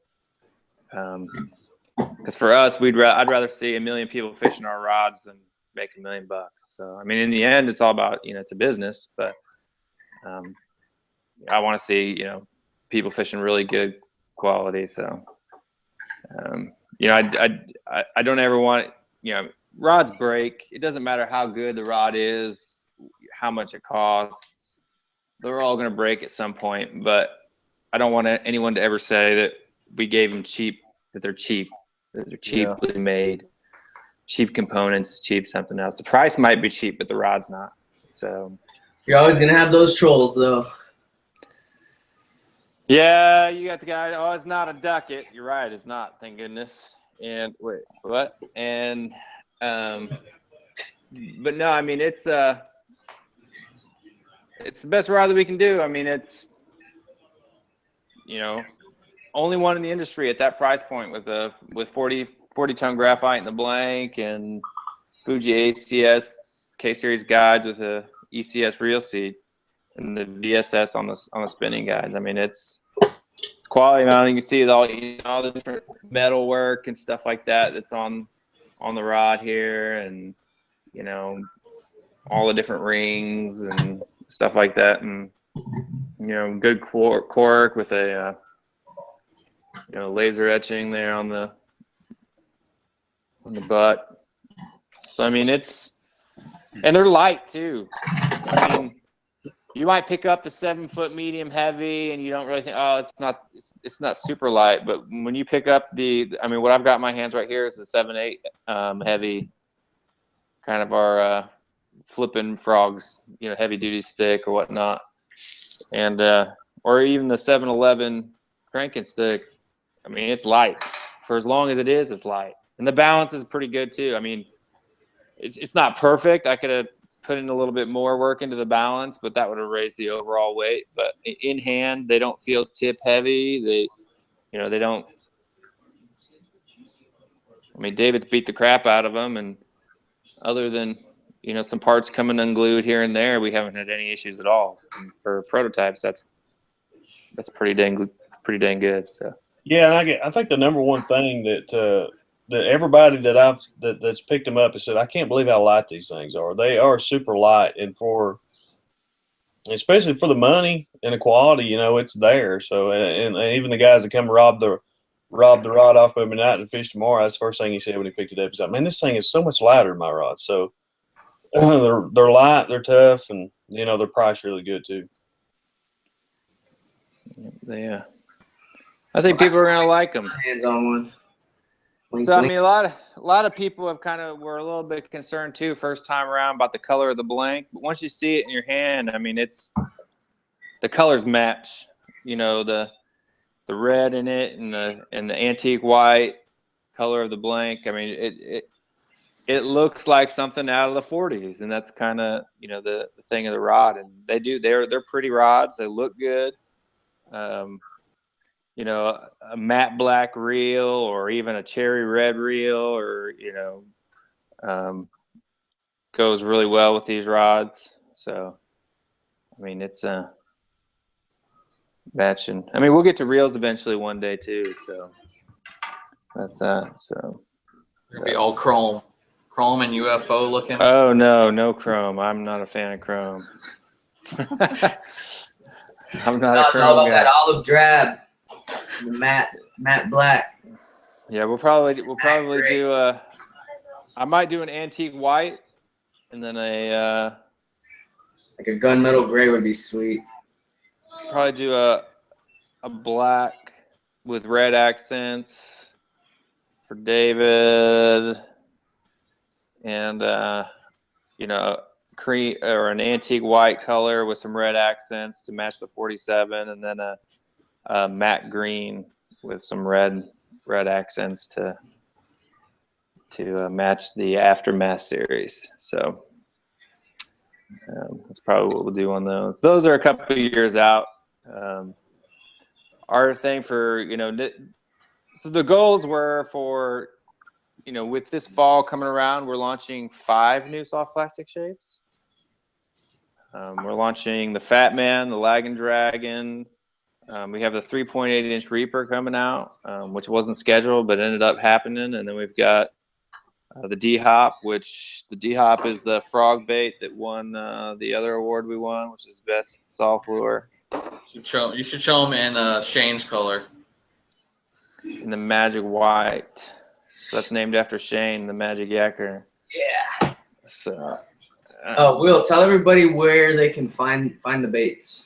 Because for us, I'd rather see 1 million people fishing our rods than make $1 million. So I mean, in the end, it's all about it's a business, but I want to see people fishing really good quality. So I don't ever want rods break. It doesn't matter how good the rod is, how much it costs. They're all going to break at some point. But I don't want anyone to ever say that we gave them cheap. That they're cheap. That they're cheaply made. Cheap components, cheap something else. The price might be cheap, but the rod's not. So you're always gonna have those trolls, though. Yeah, you got the guy. Oh, it's not a ducket. You're right, it's not. Thank goodness. And wait, what? And but no, I mean it's the best rod that we can do. I mean it's only one in the industry at that price point with 40-ton graphite in the blank and Fuji ACS K series guides with a ECS reel seat and the VSS on the spinning guides. I mean, it's quality. Man. You can see all the different metal work and stuff like that that's on the rod here, and all the different rings and stuff like that, and good cork with a laser etching there on the butt. So I mean and they're light too. I mean, you might pick up the 7-foot medium heavy and you don't really think, oh, it's not super light, but when you pick up what I've got in my hands right here is the 7/8 heavy, kind of our flipping frogs, heavy duty stick or whatnot, and or even the 7/11 cranking stick. I mean, it's light for as long as it is. It's light. And the balance is pretty good too. I mean, it's not perfect. I could have put in a little bit more work into the balance, but that would have raised the overall weight. But in hand, they don't feel tip heavy. They don't. I mean, David's beat the crap out of them, and other than some parts coming unglued here and there, we haven't had any issues at all. And for prototypes, that's pretty dang good. So. Yeah, and I think the number one thing that everybody that's picked them up has said, I can't believe how light these things are. They are super light, and especially for the money and the quality, it's there. So, and even the guys that come rob the rod off of me tonight and fish tomorrow, that's the first thing he said when he picked it up. He's like, man, this thing is so much lighter than my rod. So they're light, they're tough, and they're priced really good too. Yeah. I think people are gonna like them. Hands on one. Blink, So I blink. mean, a lot of people were a little bit concerned too, first time around, about the color of the blank. But once you see it in your hand, I mean, the colors match. You know, the red in it and the antique white color of the blank. I mean, it looks like something out of the 40s, and that's kind of, you know, the thing of the rod. And they're pretty rods. They look good. You know, a matte black reel or even a cherry red reel, or, you know, goes really well with these rods. So, I mean, it's matching. I mean, we'll get to reels eventually one day too. So that's that. So It'll be all chrome and UFO looking. Oh no chrome. I'm not a fan of chrome. I'm not a It's all chrome about guy. that olive drab, the matte black. Yeah, we'll probably do I might do an antique white, and then Like a gunmetal gray would be sweet. probably do a black with red accents for David, and you know, cream or an antique white color with some red accents to match the 47, and then a matte green with some red accents to match the Aftermath series. So that's probably what we'll do on those. Those are a couple of years out. Our thing for, you know, so the goals were for, you know, with this fall coming around, we're launching 5 new soft plastic shapes. We're launching the Fat Man, the Lagging Dragon. We have the 3.8-inch Reaper coming out, which wasn't scheduled but ended up happening. And then we've got the D-Hop, which the D-Hop is the frog bait that won the other award we won, which is best soft lure. You should show them in Shane's color. In the magic white. So that's named after Shane, the magic yakker. Yeah. So. Will, tell everybody where they can find the baits.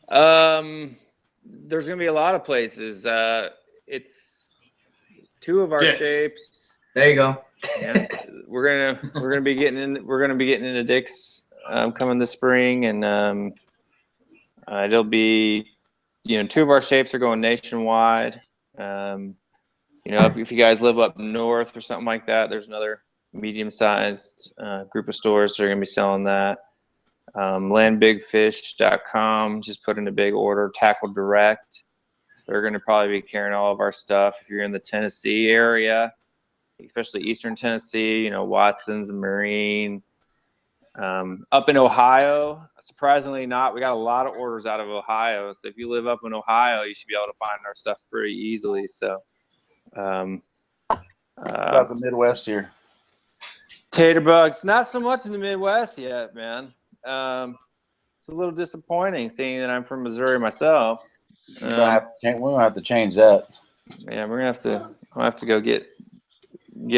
There's gonna be a lot of places. It's 2 of our shapes. There you go. Yeah, we're gonna be getting into Dick's coming this spring, and it'll be, you know, 2 of our shapes are going nationwide. You know, if you guys live up north or something like that, there's another medium-sized group of stores that are going to be selling that. Landbigfish.com, just put in a big order. Tackle Direct, they're going to probably be carrying all of our stuff. If you're in the Tennessee area, especially Eastern Tennessee, you know, Watson's and Marine. Up in Ohio, surprisingly not, we got a lot of orders out of Ohio. So if you live up in Ohio, you should be able to find our stuff pretty easily. So About the Midwest here. Tater bugs, not so much in the Midwest yet, man. It's a little disappointing seeing that I'm from Missouri myself. We don't have to change that. Yeah, I'll have to go get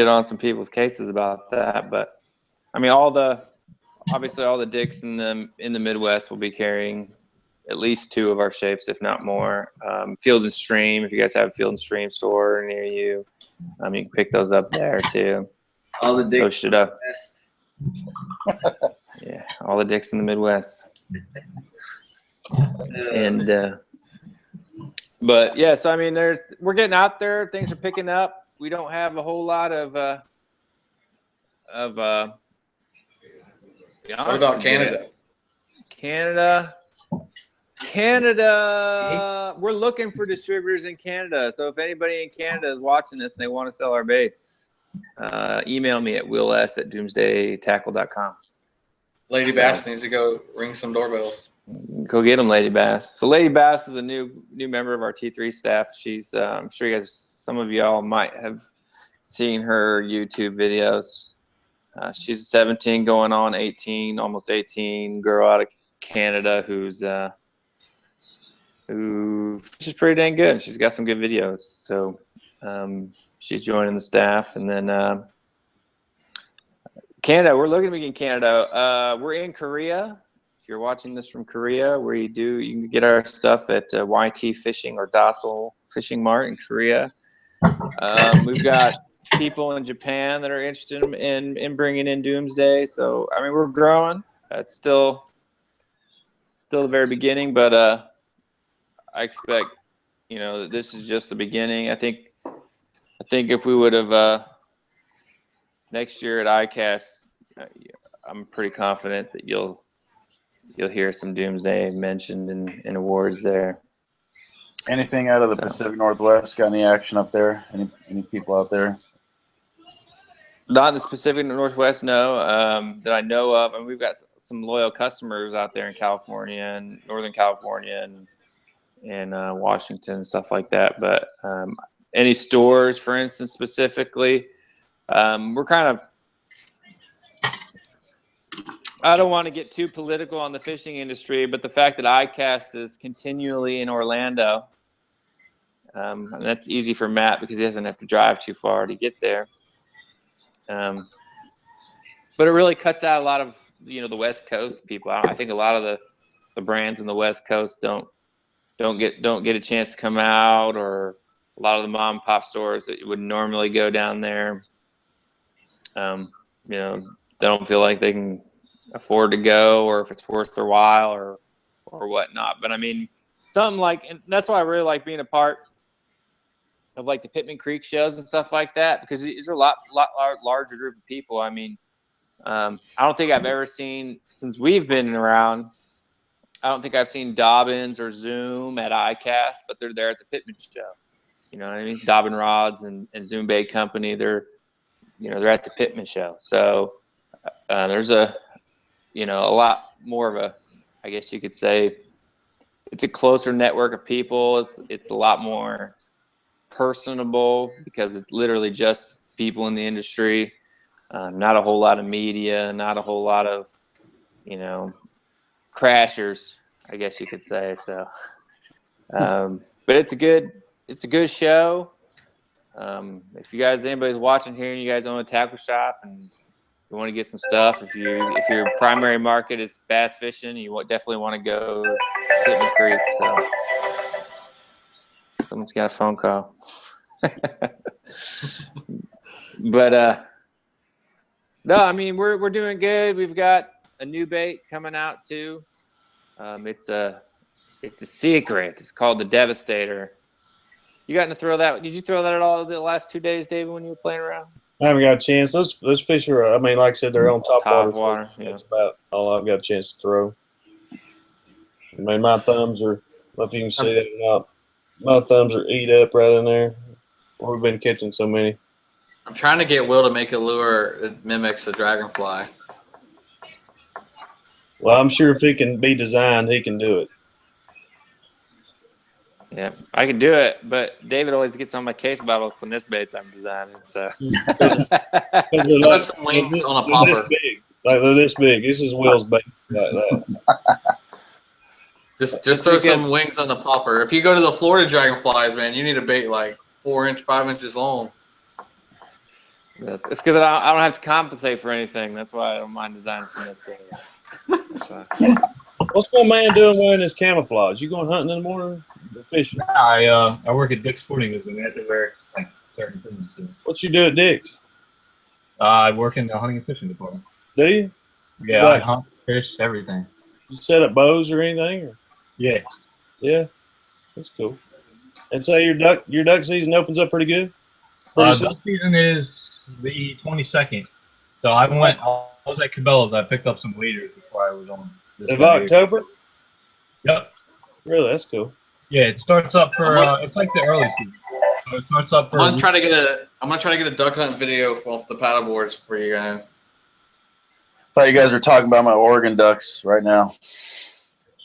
on some people's cases about that. But I mean, obviously all the Dicks in the Midwest will be carrying at least 2 of our shapes, if not more. Field and Stream, if you guys have a Field and Stream store near you, you can pick those up there too. All the Dicks Post it up. Yeah, all the Dicks in the Midwest. And but yeah, so I mean, we're getting out there. Things are picking up. We don't have a whole lot of What about Canada? Canada, we're looking for distributors in Canada. So if anybody in Canada is watching this and they want to sell our baits, email me at wills@DoomsDayTackle.com. Lady Bass needs to go ring some doorbells. Go get them, Lady Bass. So Lady Bass is a new member of our T3 staff. She's, I'm sure you guys, some of y'all might have seen her YouTube videos. She's 17 going on 18, almost 18 girl out of Canada she's pretty dang good. She's got some good videos. So she's joining the staff. And then Canada, we're looking to be in Canada. We're in Korea. If you're watching this from Korea, you can get our stuff at YT Fishing or Docile Fishing Mart in Korea. We've got people in Japan that are interested in bringing in Doomsday. So I mean, we're growing. It's still the very beginning, but I expect, you know, that this is just the beginning. I think if we would have next year at ICAST, I'm pretty confident that you'll hear some Doomsday mentioned in awards there. Anything out of the Pacific Northwest? Got any action up there? Any people out there? Not in the Pacific Northwest, no, that I know of. And we've got some loyal customers out there in California and Northern California and Washington and stuff like that. But any stores, for instance, specifically, we're kind of, I don't want to get too political on the fishing industry, but the fact that ICAST is continually in Orlando, and that's easy for Matt because he doesn't have to drive too far to get there. But it really cuts out a lot of, you know, the West Coast people. I think a lot of the brands in the West Coast don't get a chance to come out, or a lot of the mom and pop stores that would normally go down there, you know, they don't feel like they can afford to go, or if it's worth their while, or whatnot. But I mean, something like, and that's why I really like being a part of like the Pitman Creek shows and stuff like that, because these are a lot larger group of people. I mean, I don't think I've ever seen, since we've been around, I don't think I've seen Dobbins or Zoom at ICAST, but they're there at the Pitman show. You know what I mean? Dobbin Rods and Zoom Bait Company, they're at the Pitman show. So there's a lot more of a, I guess you could say, it's a closer network of people. It's a lot more personable because it's literally just people in the industry. Not a whole lot of media, not a whole lot of, you know, crashers, I guess you could say. So, but it's a good show. If you guys, anybody's watching here and you guys own a tackle shop and you want to get some stuff, if your primary market is bass fishing, you definitely want to go to Pitman Creek. So someone's got a phone call. But no, I mean, we're doing good. We've got a new bait coming out too. It's a secret. It's called the Devastator. You gotten to throw that? Did you throw that at all the last 2 days, David, when you were playing around? I haven't got a chance. Those fish are, I mean, like I said, they're on top water. Yeah. That's about all I've got a chance to throw. I mean, my thumbs are, I don't know if you can see that or not. My thumbs are eat up right in there. We've been catching so many. I'm trying to get Will to make a lure that mimics a dragonfly. Well, I'm sure if he can be designed, he can do it. Yeah, I can do it, but David always gets on my case about when this baits I'm designing. So just throw some wings on a popper. This big. Like they're this big. This is Will's bait. Like that. Just throw some wings on the popper. If you go to the Florida dragonflies, man, you need a bait like 5 inches long. It's because I don't have to compensate for anything. That's why I don't mind designing for this baits. That's why. What's my man doing wearing his camouflage? You going hunting in the morning? Or fishing? I work at Dick's Sporting Goods and they have to wear like certain things. Too. What you do at Dick's? I work in the hunting and fishing department. Do you? Yeah, I hunt, fish, everything. You set up bows or anything? Or? Yeah. Yeah, that's cool. And so your duck season opens up pretty good. Duck season is the 22nd. So I was at Cabela's. I picked up some waders before I was on. Of October? Yep. Really, that's cool. Yeah, it starts up for it's like the early season. So it starts up for. I'm gonna try to get a duck hunt video off the paddle boards for you guys. I thought you guys were talking about my Oregon ducks right now.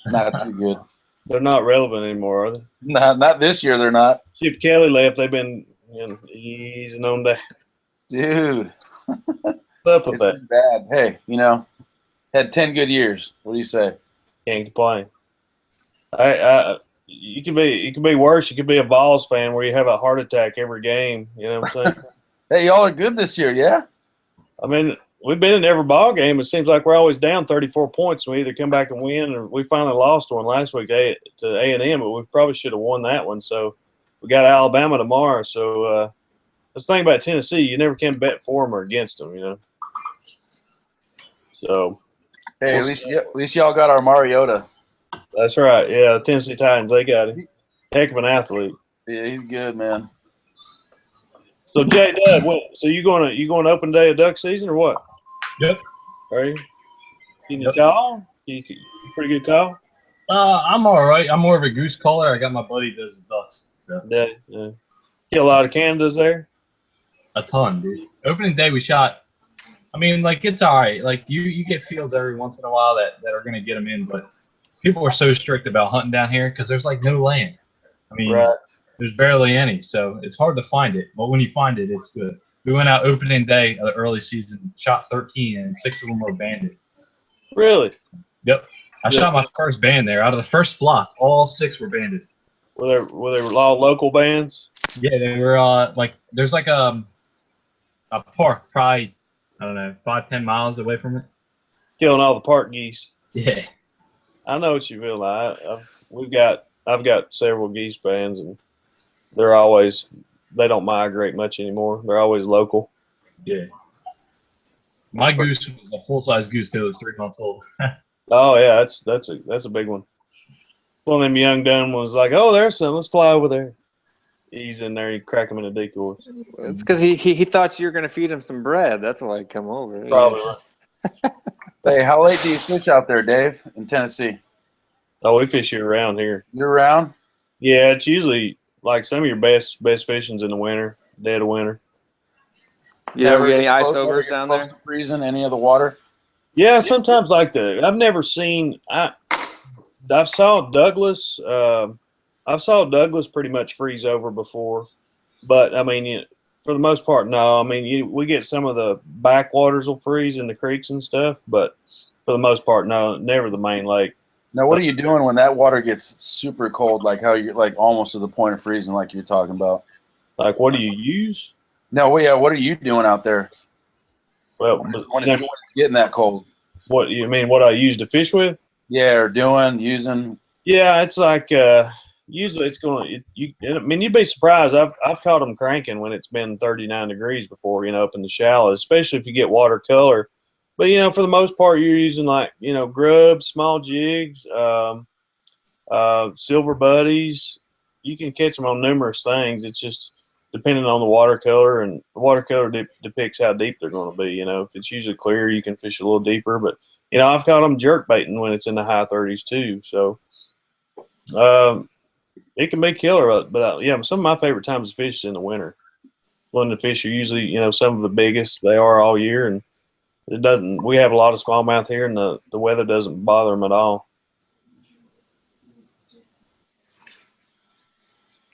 Not too good. They're not relevant anymore, are they? Not this year. They're not. Chip Kelly left. They've been easing on that. Dude. Up with that. Bad. Hey, you know, had 10 good years. What do you say? Can't complain. You can be worse. You could be a Vols fan where you have a heart attack every game. You know what I'm saying? Hey, y'all are good this year, yeah? I mean, we've been in every ball game. It seems like we're always down 34 points. We either come back and win, or we finally lost one last week to A&M, but we probably should have won that one. So we got Alabama tomorrow. So That's the thing about Tennessee. You never can bet for them or against them, you know. So. Hey, at least y'all got our Mariota. That's right. Yeah, Tennessee Titans. They got him. Heck of an athlete. Yeah, he's good, man. So J-Dub, so you going to open day of duck season or what? Yep. Are you? Can you call? You pretty good call? I'm all right. I'm more of a goose caller. I got my buddy does the ducks. So. Yeah. Kill a lot of Canadas there? A ton, dude. Opening day we shot. I mean, like, it's all right. Like, you get fields every once in a while that are going to get them in, but people are so strict about hunting down here because there's, like, no land. I mean, there's barely any, so it's hard to find it. But when you find it, it's good. We went out opening day of the early season, shot 13, and 6 of them were banded. Really? Yep. I shot my first band there. Out of the first flock, all 6 were banded. Were they all local bands? Yeah, they were, like, there's, like, a park probably, I don't know, 5-10 miles away from it. Killing all the park geese. Yeah. I know what you feel like. I've got several geese bands, and they don't migrate much anymore. They're always local. Yeah. My goose was a full-size goose that was 3 months old. Oh yeah, that's a big one. One of them young dun was like, oh, there's some. Let's fly over there. He's in there. You crack him in the decoys. It's because he thought you were gonna feed him some bread. That's why he come over. Probably. Hey, how late do you fish out there, Dave, in Tennessee? Oh, we fish year round here. Year round? Yeah, it's usually like some of your best fishing's in the winter, dead of winter. You ever get any ice overs down there? Freezing any of the water? Yeah, sometimes like I've never seen. I've saw Douglas. I've saw Douglas pretty much freeze over before, but I mean, for the most part, no. I mean, we get some of the backwaters will freeze in the creeks and stuff, but for the most part, no, never the main lake. Now, what are you doing when that water gets super cold, like how you're like almost to the point of freezing, like you're talking about? Like, what do you use? No, yeah, what are you doing out there? Well, when it's getting that cold. What you mean? What I use to fish with? Yeah, or using. Yeah, it's like usually it's going. I mean, you'd be surprised. I've caught them cranking when it's been 39 degrees before. Up in the shallows, especially if you get watercolor. But for the most part, you're using like grubs, small jigs, silver buddies. You can catch them on numerous things. It's just depending on the watercolor, and the watercolor depicts how deep they're going to be. If it's usually clear, you can fish a little deeper. But I've caught them jerk baiting when it's in the high 30s too. So it can be killer. But yeah, some of my favorite times to fish is in the winter. When the fish are usually some of the biggest they are all year, and it doesn't. We have a lot of smallmouth here, and the weather doesn't bother them at all.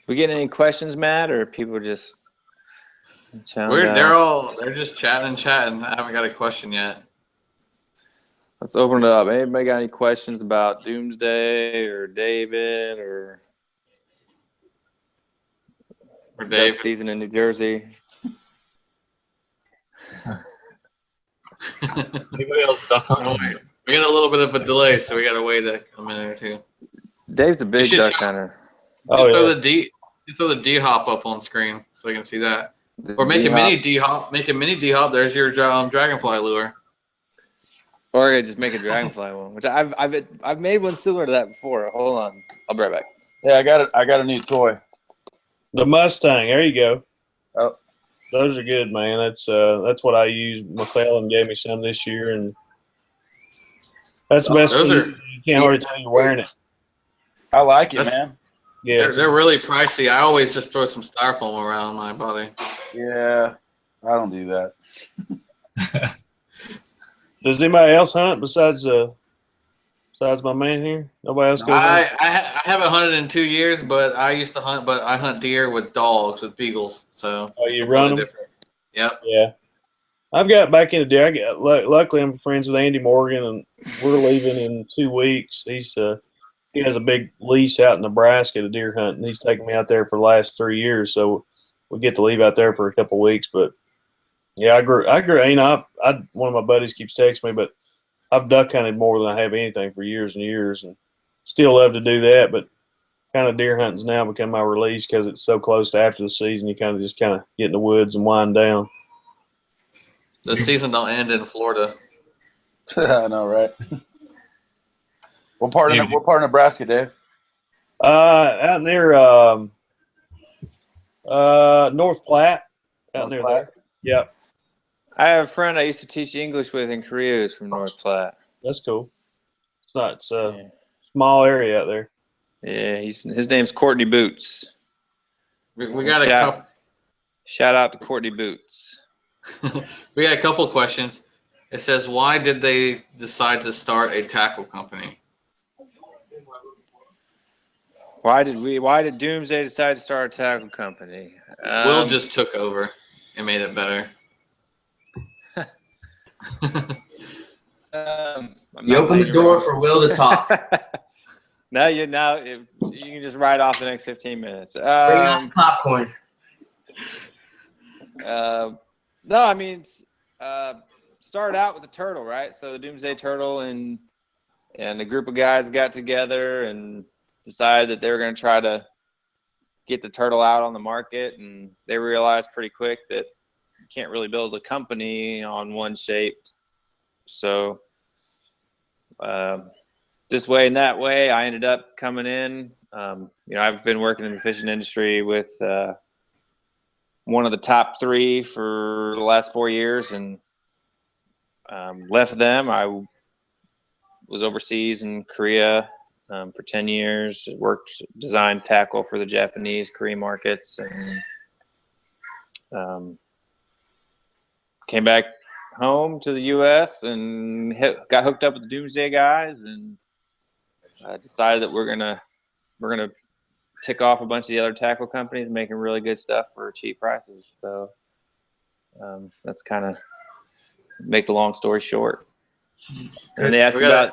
We getting any questions, Matt, or people just? They're just chatting. I haven't got a question yet. Let's open it up. Anybody got any questions about Doomsday or David or Dave season in New Jersey? Anybody else duck hunting? We got a little bit of a delay, so we got to wait a minute or two. Dave's a big duck hunter. Throw the D hop up on screen so I can see that. Or make a mini D hop. Make a mini D hop. There's your dragonfly lure. Or just make a dragonfly one, which I've made one similar to that before. Hold on, I'll be right back. Yeah, I got a new toy. The Mustang. There you go. Oh, those are good, man. That's what I use. McClellan gave me some this year, and that's the best. You can't hardly tell you're wearing it. I like it, man. Yeah, they're really pricey. I always just throw some styrofoam around my body. Yeah, I don't do that. Does anybody else hunt besides my man here? Nobody else goes. I haven't hunted in 2 years, but I used to hunt. But I hunt deer with dogs, with beagles. So you run them? Different. Yep. Yeah. I've got back into deer. Luckily, I'm friends with Andy Morgan, and we're leaving in 2 weeks. He has a big lease out in Nebraska to deer hunt, and he's taken me out there for the last 3 years. So we get to leave out there for a couple of weeks. But yeah, I grew. One of my buddies keeps texting me, but I've duck hunted more than I have anything for years and years, and still love to do that. But kind of deer hunting's now become my release because it's so close to after the season. You kind of just get in the woods and wind down. The season don't end in Florida. I know, right? What part of Nebraska, Dave? Out near North Platte. Out near there. Yep. I have a friend I used to teach English with in Korea who's from North Platte. That's cool. It's a small area out there. Yeah, his name's Courtney Boots. We got a couple. Shout out to Courtney Boots. We got a couple of questions. It says, why did they decide to start a tackle company? Why did Doomsday decide to start a tackle company? Will just took over and made it better. You open the door for Will to talk. Now you can just ride off the next 15 minutes. Bring out the popcorn. No, I mean, started out with the turtle, right? So the Doomsday Turtle and a group of guys got together and decided that they were going to try to get the turtle out on the market, and they realized pretty quick that you can't really build a company on one shape. So this way and that way, I ended up coming in. I've been working in the fishing industry with one of the top 3 for the last 4 years, and left them. I was overseas in Korea for 10 years, designed tackle for the Japanese, Korean markets, and came back home to the U.S. and got hooked up with the Doomsday guys, and decided that we're gonna tick off a bunch of the other tackle companies making really good stuff for cheap prices. So that's kind of make the long story short. And they asked about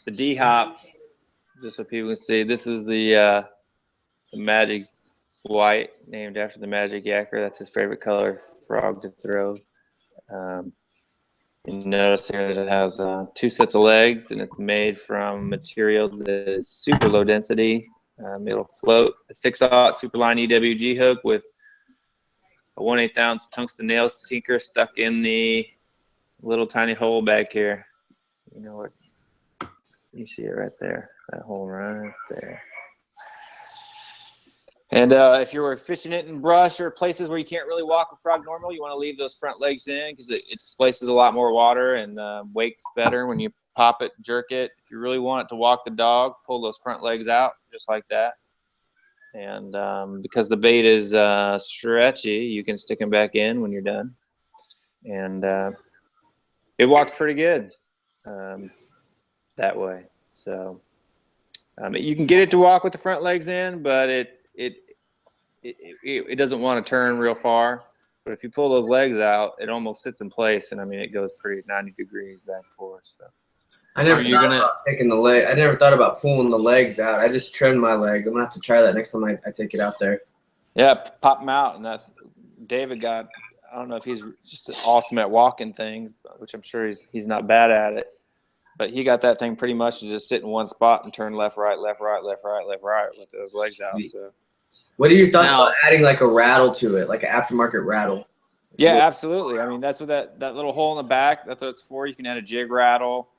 the D-Hop, just so people can see. This is the magic white, named after the magic yacker. That's his favorite color frog to throw. You notice here that it has 2 sets of legs, and it's made from material that is super low density. It'll float a 6/0 Superline EWG hook with a 1/8 ounce tungsten nail sinker stuck in the little tiny hole back here. You know what? You see it right there. That hole right there. And if you were fishing it in brush or places where you can't really walk a frog normal, you want to leave those front legs in because it displaces a lot more water and wakes better when you pop it, jerk it. If you really want it to walk the dog, pull those front legs out just like that. And because the bait is stretchy, you can stick them back in when you're done. And it walks pretty good that way. So you can get it to walk with the front legs in, but it doesn't want to turn real far. But if you pull those legs out, it almost sits in place, and I mean it goes pretty 90 degrees back and forth. So I never thought about taking the leg. I never thought about pulling the legs out. I just trimmed my legs. I'm gonna have to try that next time I take it out there. Yeah, pop them out, and that David got. I don't know if he's just awesome at walking things, which I'm sure he's not bad at it. But he got that thing pretty much to just sit in one spot and turn left, right, left, right, left, right, left, right with those legs out. So, what are your thoughts about adding like a rattle to it, like an aftermarket rattle? Yeah, absolutely. I mean, that's what that little hole in the back, that's what it's for. You can add a jig rattle.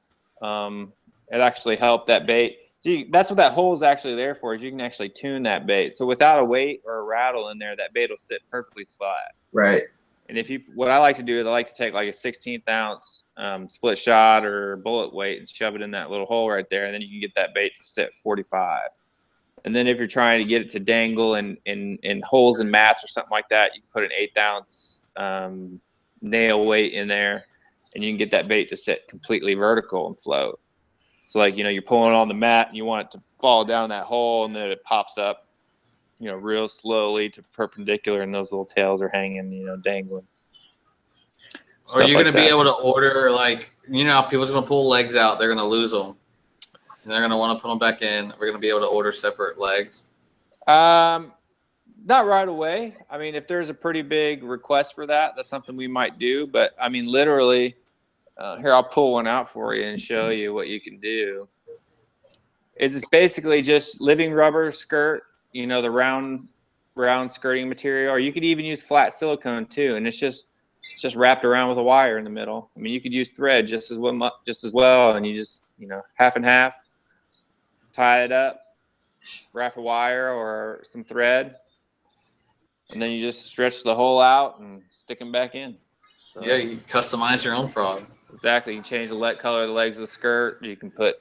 It actually helped that bait. So that's what that hole is actually there for, is you can actually tune that bait. So without a weight or a rattle in there, that bait will sit perfectly flat. Right. And what I like to do is I like to take like a 1/16 ounce split shot or bullet weight and shove it in that little hole right there, and then you can get that bait to sit 45. And then if you're trying to get it to dangle in holes and mats or something like that, you can put an 1/8 ounce nail weight in there, and you can get that bait to sit completely vertical and float. So like, you're pulling on the mat and you want it to fall down that hole, and then it pops up, real slowly to perpendicular, and those little tails are hanging, dangling. Are you going to be able to order, like, people's going to pull legs out, they're going to lose them, and they're going to want to put them back in. We're going to be able to order separate legs? Not right away. I mean, if there's a pretty big request for that, that's something we might do. But, I mean, literally, here, I'll pull one out for you and show you what you can do. It's basically just living rubber skirt, you know, the round skirting material, or you could even use flat silicone too, and it's just wrapped around with a wire in the middle. I mean, you could use thread just as well, and you just, you know, half and half, tie it up, wrap a wire or some thread, and then you just stretch the hole out and stick them back in. So, yeah, you customize your own frog. Exactly. You can change the color of the legs of the skirt. You can put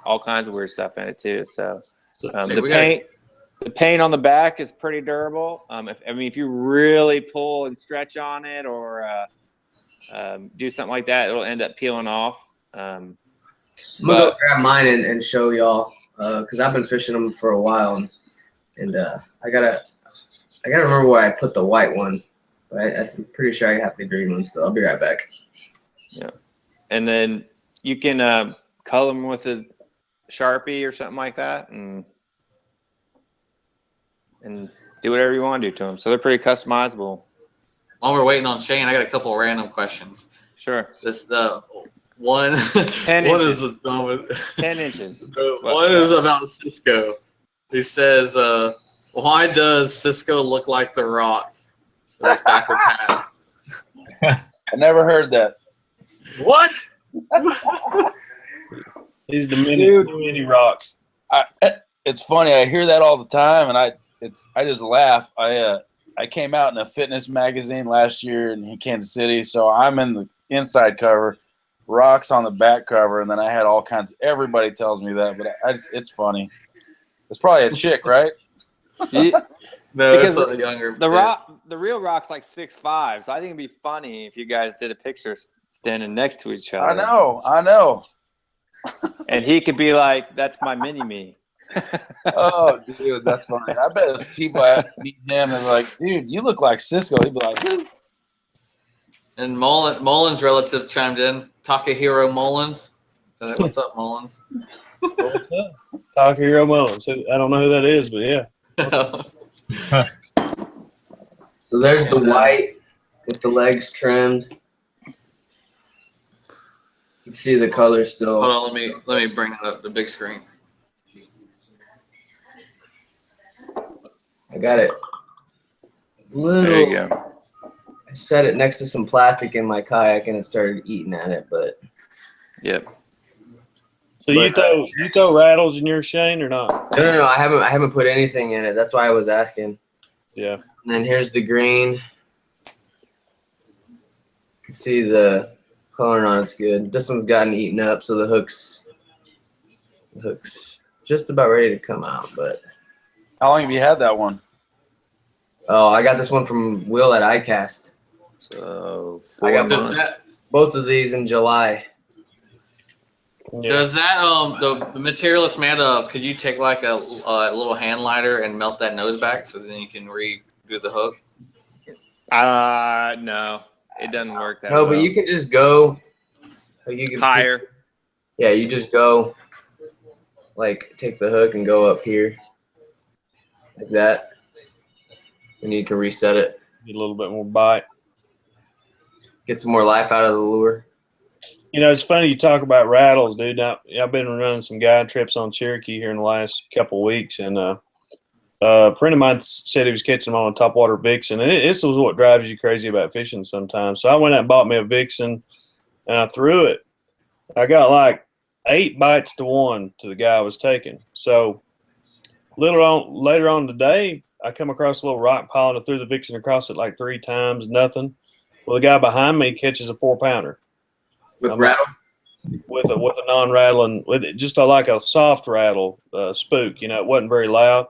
all kinds of weird stuff in it too. So the paint on the back is pretty durable. If you really pull and stretch on it or do something like that, it'll end up peeling off. I'm gonna go grab mine and show y'all because I've been fishing them for a while, and I gotta remember where I put the white one, but I'm pretty sure I have the green one. So I'll be right back. Yeah, and then you can color them with a Sharpie or something like that, and do whatever you want to do to them. So they're pretty customizable. While we're waiting on Shane, I got a couple of random questions. Sure. One 10 one inches. is the dumbest. 10 inches. One is about Cisco. He says, "Why does Cisco look like the Rock with his backwards hat?" I never heard that. What? He's the mini rock. It's funny. I hear that all the time, and I just laugh. I came out in a fitness magazine last year in Kansas City, so I'm in the inside cover, Rock's on the back cover, and then I had all kinds. Everybody tells me that, but it's funny. It's probably a chick, right? No, it's a younger. The real Rock's like 6'5", so I think it'd be funny if you guys did a picture standing next to each other. I know. And he could be like, "That's my mini-me." Oh, dude, that's funny. I bet if people meet him and like, "Dude, you look like Cisco," he'd be like, "Dude." And Mullins' relative chimed in. Takahiro Mullins. What's up, Mullins? What's up? Takahiro Mullins. I don't know who that is, but yeah. So there's the white with the legs trimmed. You can see the color still. Hold on, let me bring up the big screen. I got it. There you go. I set it next to some plastic in my kayak and it started eating at it, but Yep. So you throw rattles in your Shane or not? no, I haven't put anything in it. That's why I was asking. Yeah. And then here's the green. You can see the coloring on it's good. This one's gotten eaten up, so the hook's just about ready to come out. But How long have you had that one? oh, I got this one from Will at iCast. So I got Does both of these in July. Yeah. Does that the material it's made of? Could you take like a little hand lighter and melt that nose back so then you can redo the hook? No, it doesn't work that No, well. but you can just go. You can higher. See, yeah, you just go. Like take the hook and go up here, like that, and you can reset it. Get a little bit more bite. Get some more life out of the lure. You know, it's funny you talk about rattles, dude. I've been running some guide trips on Cherokee here in the last couple of weeks, and a friend of mine said he was catching them on a topwater vixen. And this was what drives you crazy about fishing sometimes. So I went out and bought me a vixen, and I threw it. I got like 8 bites to 1 to the guy I was taking. So later on today, I come across a little rock pile and I threw the vixen across it like 3 times, nothing. Well, the guy behind me catches a 4-pounder. With rattle? With a non-rattling, with it, just like a soft rattle spook. You know, it wasn't very loud.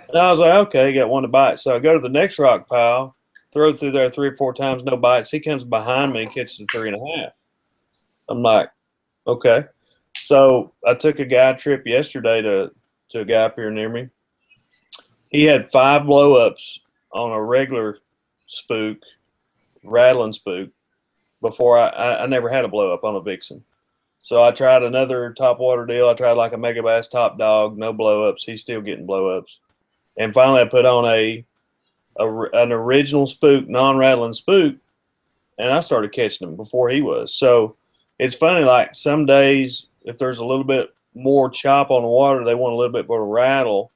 And I was like, okay, got one to bite. So I go to the next rock pile, throw through there 3 or 4 times, no bites. He comes behind me and catches a 3.5. I'm like, okay. So I took a guide trip yesterday to a guy up here near me. He had 5 blow-ups on a regular spook, rattling spook, before I never had a blow-up on a vixen. So I tried another topwater deal. I tried like a Mega Bass Top Dog, no blow-ups. He's still getting blow-ups. And finally I put on an original spook, non-rattling spook, and I started catching them before he was. So it's funny, like some days, if there's a little bit more chop on the water, they want a little bit more rattle.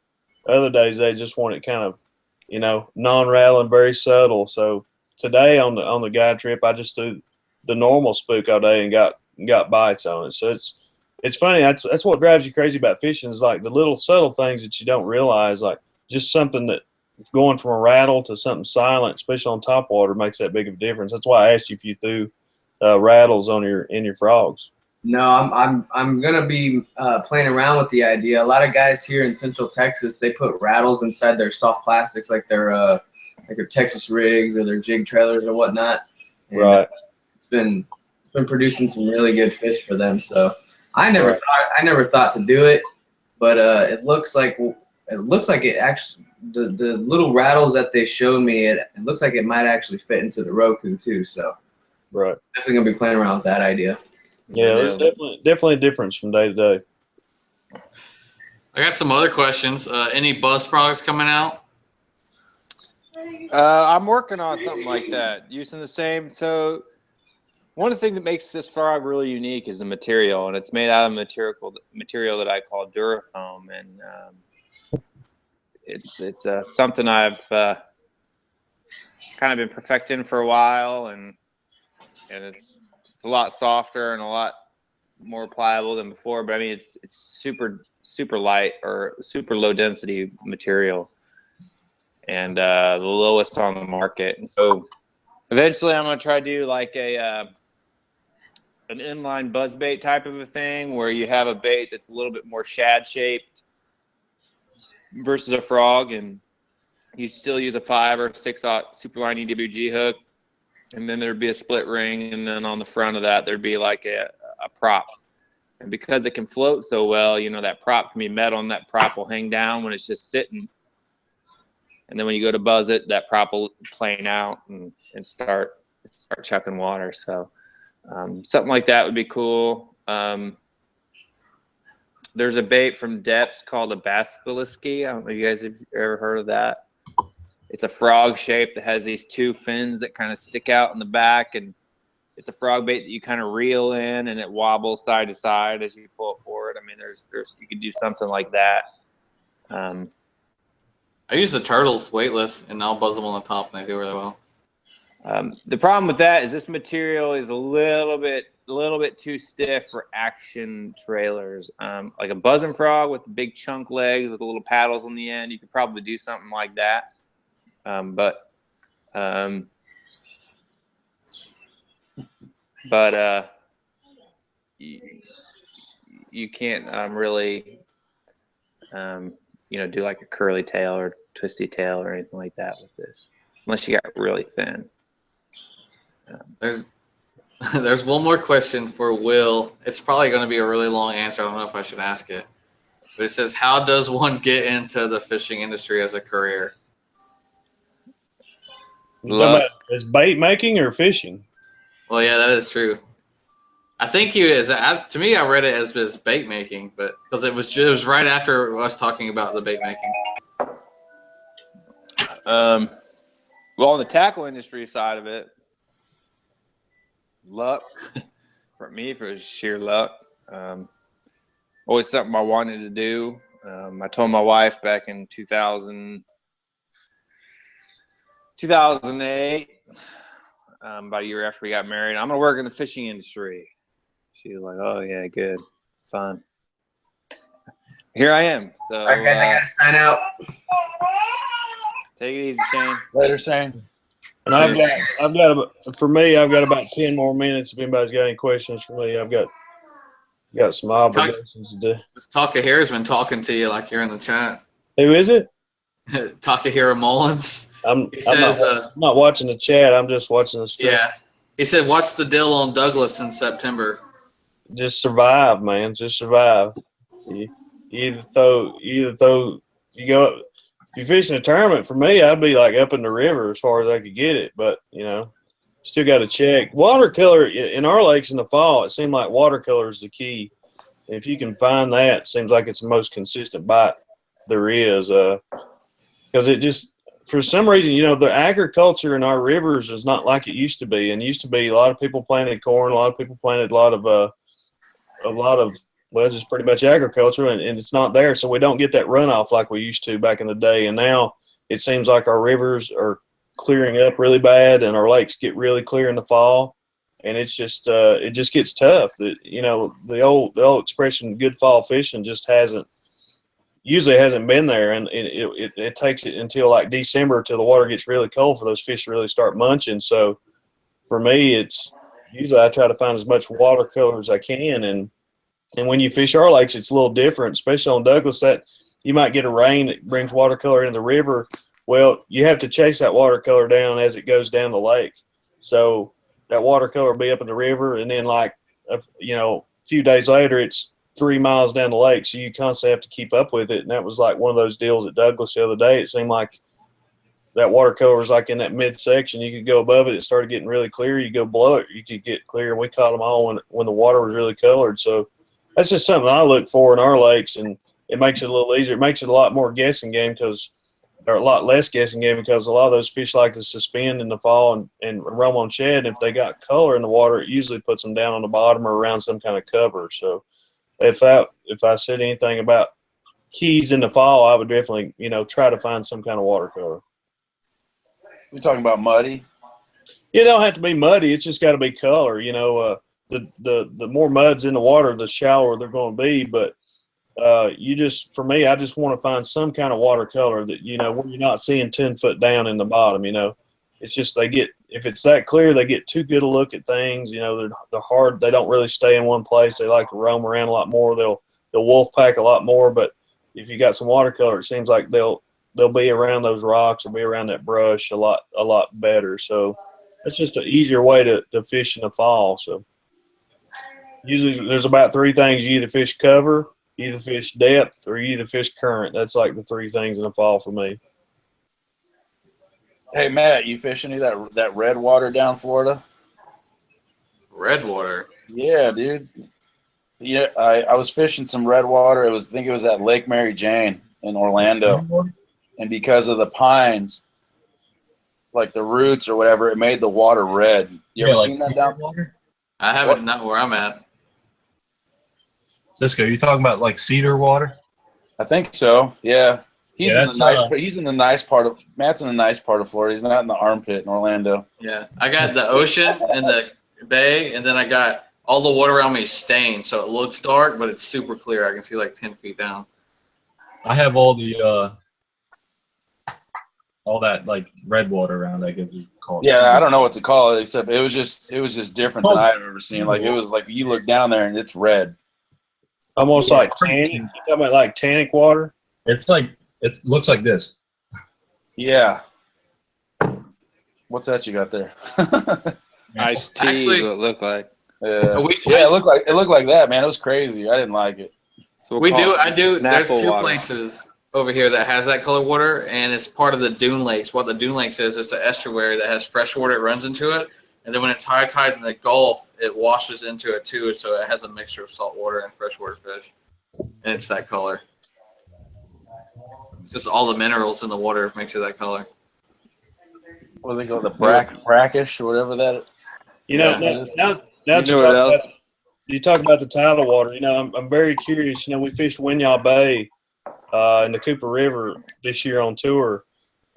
Other days they just want it kind of, you know, non-rattling, very subtle. So today on the guide trip, I just threw the normal spook all day and got bites on it. So it's funny. That's what drives you crazy about fishing, is like the little subtle things that you don't realize, like just something that going from a rattle to something silent, especially on top water, makes that big of a difference. That's why I asked you if you threw rattles on in your frogs. No, I'm gonna be playing around with the idea. A lot of guys here in Central Texas, they put rattles inside their soft plastics, like their Texas rigs or their jig trailers or whatnot. And, right. It's been producing some really good fish for them. So I never thought to do it, but it looks like it actually, the little rattles that they showed me, it looks like it might actually fit into the Roku too. So right, definitely gonna be playing around with that idea. Yeah, there's definitely a difference from day to day. I got some other questions. Any buzz frogs coming out? I'm working on something like that, using the same. So one of the things that makes this frog really unique is the material, and it's made out of material that I call Durafoam, and it's something I've kind of been perfecting for a while, and it's a lot softer and a lot more pliable than before. But I mean, it's super light, or super low density material, and the lowest on the market. And so eventually I'm going to try to do like an inline buzz bait type of a thing, where you have a bait that's a little bit more shad shaped versus a frog, and you still use a 5 or 6/0 Superline EWG hook, and then there'd be a split ring, and then on the front of that there'd be like a prop. And because it can float so well, you know, that prop can be metal, and that prop will hang down when it's just sitting. And then when you go to buzz it, that prop will plane out and start chucking water. So something like that would be cool. There's a bait from Depths called a basiliski. I don't know if you guys have ever heard of that. It's a frog shape that has these 2 fins that kind of stick out in the back, and it's a frog bait that you kind of reel in, and it wobbles side to side as you pull it forward. I mean, there's you could do something like that. I use the turtles weightless, and I'll buzz them on the top, and they do really well. The problem with that is this material is a little bit too stiff for action trailers. Like a buzzing frog with big chunk legs with the little paddles on the end, you could probably do something like that. But you can't really you know, do like a curly tail or twisty tail or anything like that with this, unless you got really thin. There's one more question for Will. It's probably going to be a really long answer. I don't know if I should ask it, but it says, how does one get into the fishing industry as a career? Is bait making or fishing? Well, yeah, that is true. I think he is. To me, I read it as bait making, but because it was right after us talking about the bait making. Well, on the tackle industry side of it, luck. For me, it was sheer luck. Always something I wanted to do. I told my wife back in 2008, about a year after we got married, I'm going to work in the fishing industry. She was like, oh, yeah, good, fun. Here I am. So, all right, guys, I got to sign out. Take it easy, Shane. Later, Shane. And I've got about 10 more minutes. If anybody's got any questions for me, I've got some obligations to do. Takahira's been talking to you like you're in the chat. Who is it? Takahira Mullins. I'm not watching the chat. I'm just watching the script. Yeah. He said, what's the deal on Douglas in September? Just survive, man. Just survive. You go. If you're fishing a tournament, for me, I'd be like up in the river as far as I could get it. But you know, still got to check. Watercolor in our lakes in the fall. It seemed like watercolor is the key. And if you can find that, it seems like it's the most consistent bite there is. Because it just, for some reason, you know, the agriculture in our rivers is not like it used to be. And used to be a lot of people planted corn, a lot of people planted a lot of well, just pretty much agriculture, and it's not there. So we don't get that runoff like we used to back in the day. And now it seems like our rivers are clearing up really bad, and our lakes get really clear in the fall. And it's just it just gets tough. You know, the old expression "good fall fishing" just usually hasn't been there, and it takes it until like December till the water gets really cold for those fish to really start munching. So for me, it's usually I try to find as much watercolor as I can, and when you fish our lakes, it's a little different, especially on Douglas. That you might get a rain that brings watercolor into the river. Well, you have to chase that watercolor down as it goes down the lake. So that watercolor will be up in the river, and then like a few days later, it's 3 miles down the lake. So you constantly have to keep up with it. And that was like one of those deals at Douglas the other day. It seemed like that watercolor was like in that midsection. You could go above it. It started getting really clear. You go below it, you could get clear. And we caught them all when the water was really colored. So that's just something I look for in our lakes, and it makes it a little easier. It makes it a lot more guessing game or a lot less guessing game because a lot of those fish like to suspend in the fall and roam on shad. And if they got color in the water, it usually puts them down on the bottom or around some kind of cover. So if I said anything about keys in the fall, I would definitely, try to find some kind of watercolor. You're talking about muddy? It don't have to be muddy. It's just got to be color. The more mud's in the water, the shallower they're going to be. But for me, I just want to find some kind of watercolor that, where you're not seeing 10 foot down in the bottom. It's just if it's that clear, they get too good a look at things. They're hard. They don't really stay in one place. They like to roam around a lot more. They'll wolf pack a lot more. But if you got some watercolor, it seems like they'll be around those rocks or be around that brush a lot better. So it's just an easier way to fish in the fall. So usually there's about 3 things: you either fish cover, you either fish depth, or you either fish current. That's like the 3 things in the fall for me. Hey Matt, you fish any of that red water down Florida? Red water? Yeah, dude. Yeah, I was fishing some red water. I think it was at Lake Mary Jane in Orlando, and because of the pines, like the roots or whatever, it made the water red. You ever seen that down? Water? I haven't. Not where I'm at. Cisco, you talking about like cedar water? I think so. Yeah. He's Yeah, in the nice part of Matt's in the nice part of Florida. He's not in the armpit in Orlando. Yeah, I got the ocean and the bay, and then I got all the water around me stained, so it looks dark, but it's super clear. I can see like 10 feet down. I have all that like red water around. I guess you call it. Yeah, I don't know what to call it, except it was just different than I've ever seen. Like it was like you look down there and it's red. Almost like tannic. You talking about like tannic water? It's like it looks like this. Yeah. What's that you got there? Iced tea. Actually, is what it looked like. It looked like that, man. It was crazy. I didn't like it. So I do. There's 2 water. places over here that has that color water, and it's part of the dune lakes. What the dune lakes is, it's an estuary that has fresh water that runs into it, and then when it's high tide in the Gulf, it washes into it too, so it has a mixture of salt water and freshwater fish, and it's that color. It's just all the minerals in the water makes it that color. What do they call the brackish or whatever that? Now you talk about the tidal water. I'm very curious. We fished Winyah Bay in the Cooper River this year on tour.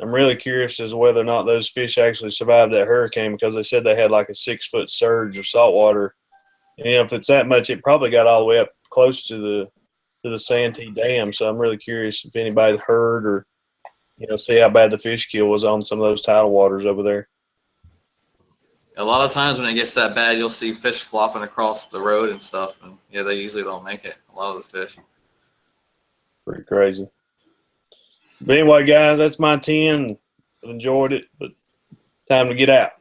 I'm really curious as to whether or not those fish actually survived that hurricane, because they said they had like a 6-foot surge of salt water. And if it's that much, it probably got all the way up close to the Santee Dam. So I'm really curious if anybody heard or see how bad the fish kill was on some of those tidal waters over there. A lot of times when it gets that bad, you'll see fish flopping across the road and stuff, and yeah, they usually don't make it. A lot of the fish. Pretty crazy. But anyway, guys, that's my 10. Enjoyed it, but time to get out.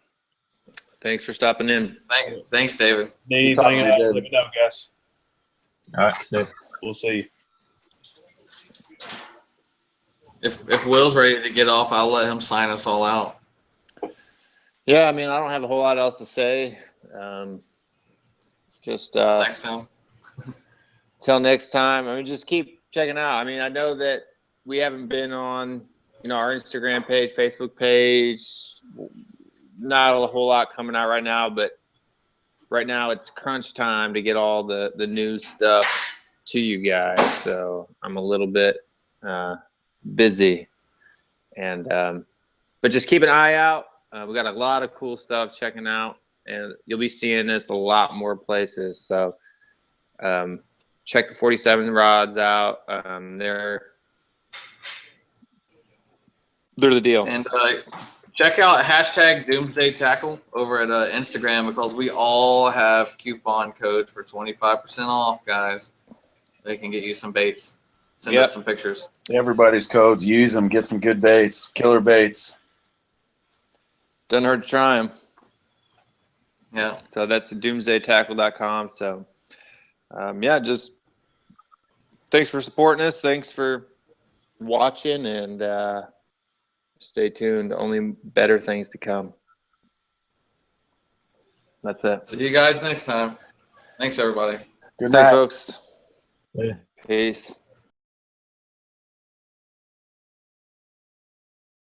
Thanks for stopping in. Thanks, David. Need anything else, let me know, guys. All right, so We'll see. If Will's ready to get off, I'll let him sign us all out. Yeah, I don't have a whole lot else to say. Next time. Till next time. Just keep checking out. I know that we haven't been on, our Instagram page, Facebook page. Not a whole lot coming out right now, but right now it's crunch time to get all the new stuff to you guys. So I'm a little bit busy, and but just keep an eye out. We got a lot of cool stuff checking out, and you'll be seeing this a lot more places. So check the 47 rods out. They're the deal. And check out hashtag DoomsDay Tackle over at Instagram, because we all have coupon codes for 25% off, guys. They can get you some baits. Send us some pictures. Everybody's codes. Use them. Get some good baits. Killer baits. Doesn't hurt to try them. Yeah. So that's DoomsDayTackle.com. So yeah, just thanks for supporting us. Thanks for watching, and stay tuned. Only better things to come. That's it. See you guys next time. Thanks, everybody. Good Thanks, night. folks. Yeah. Peace.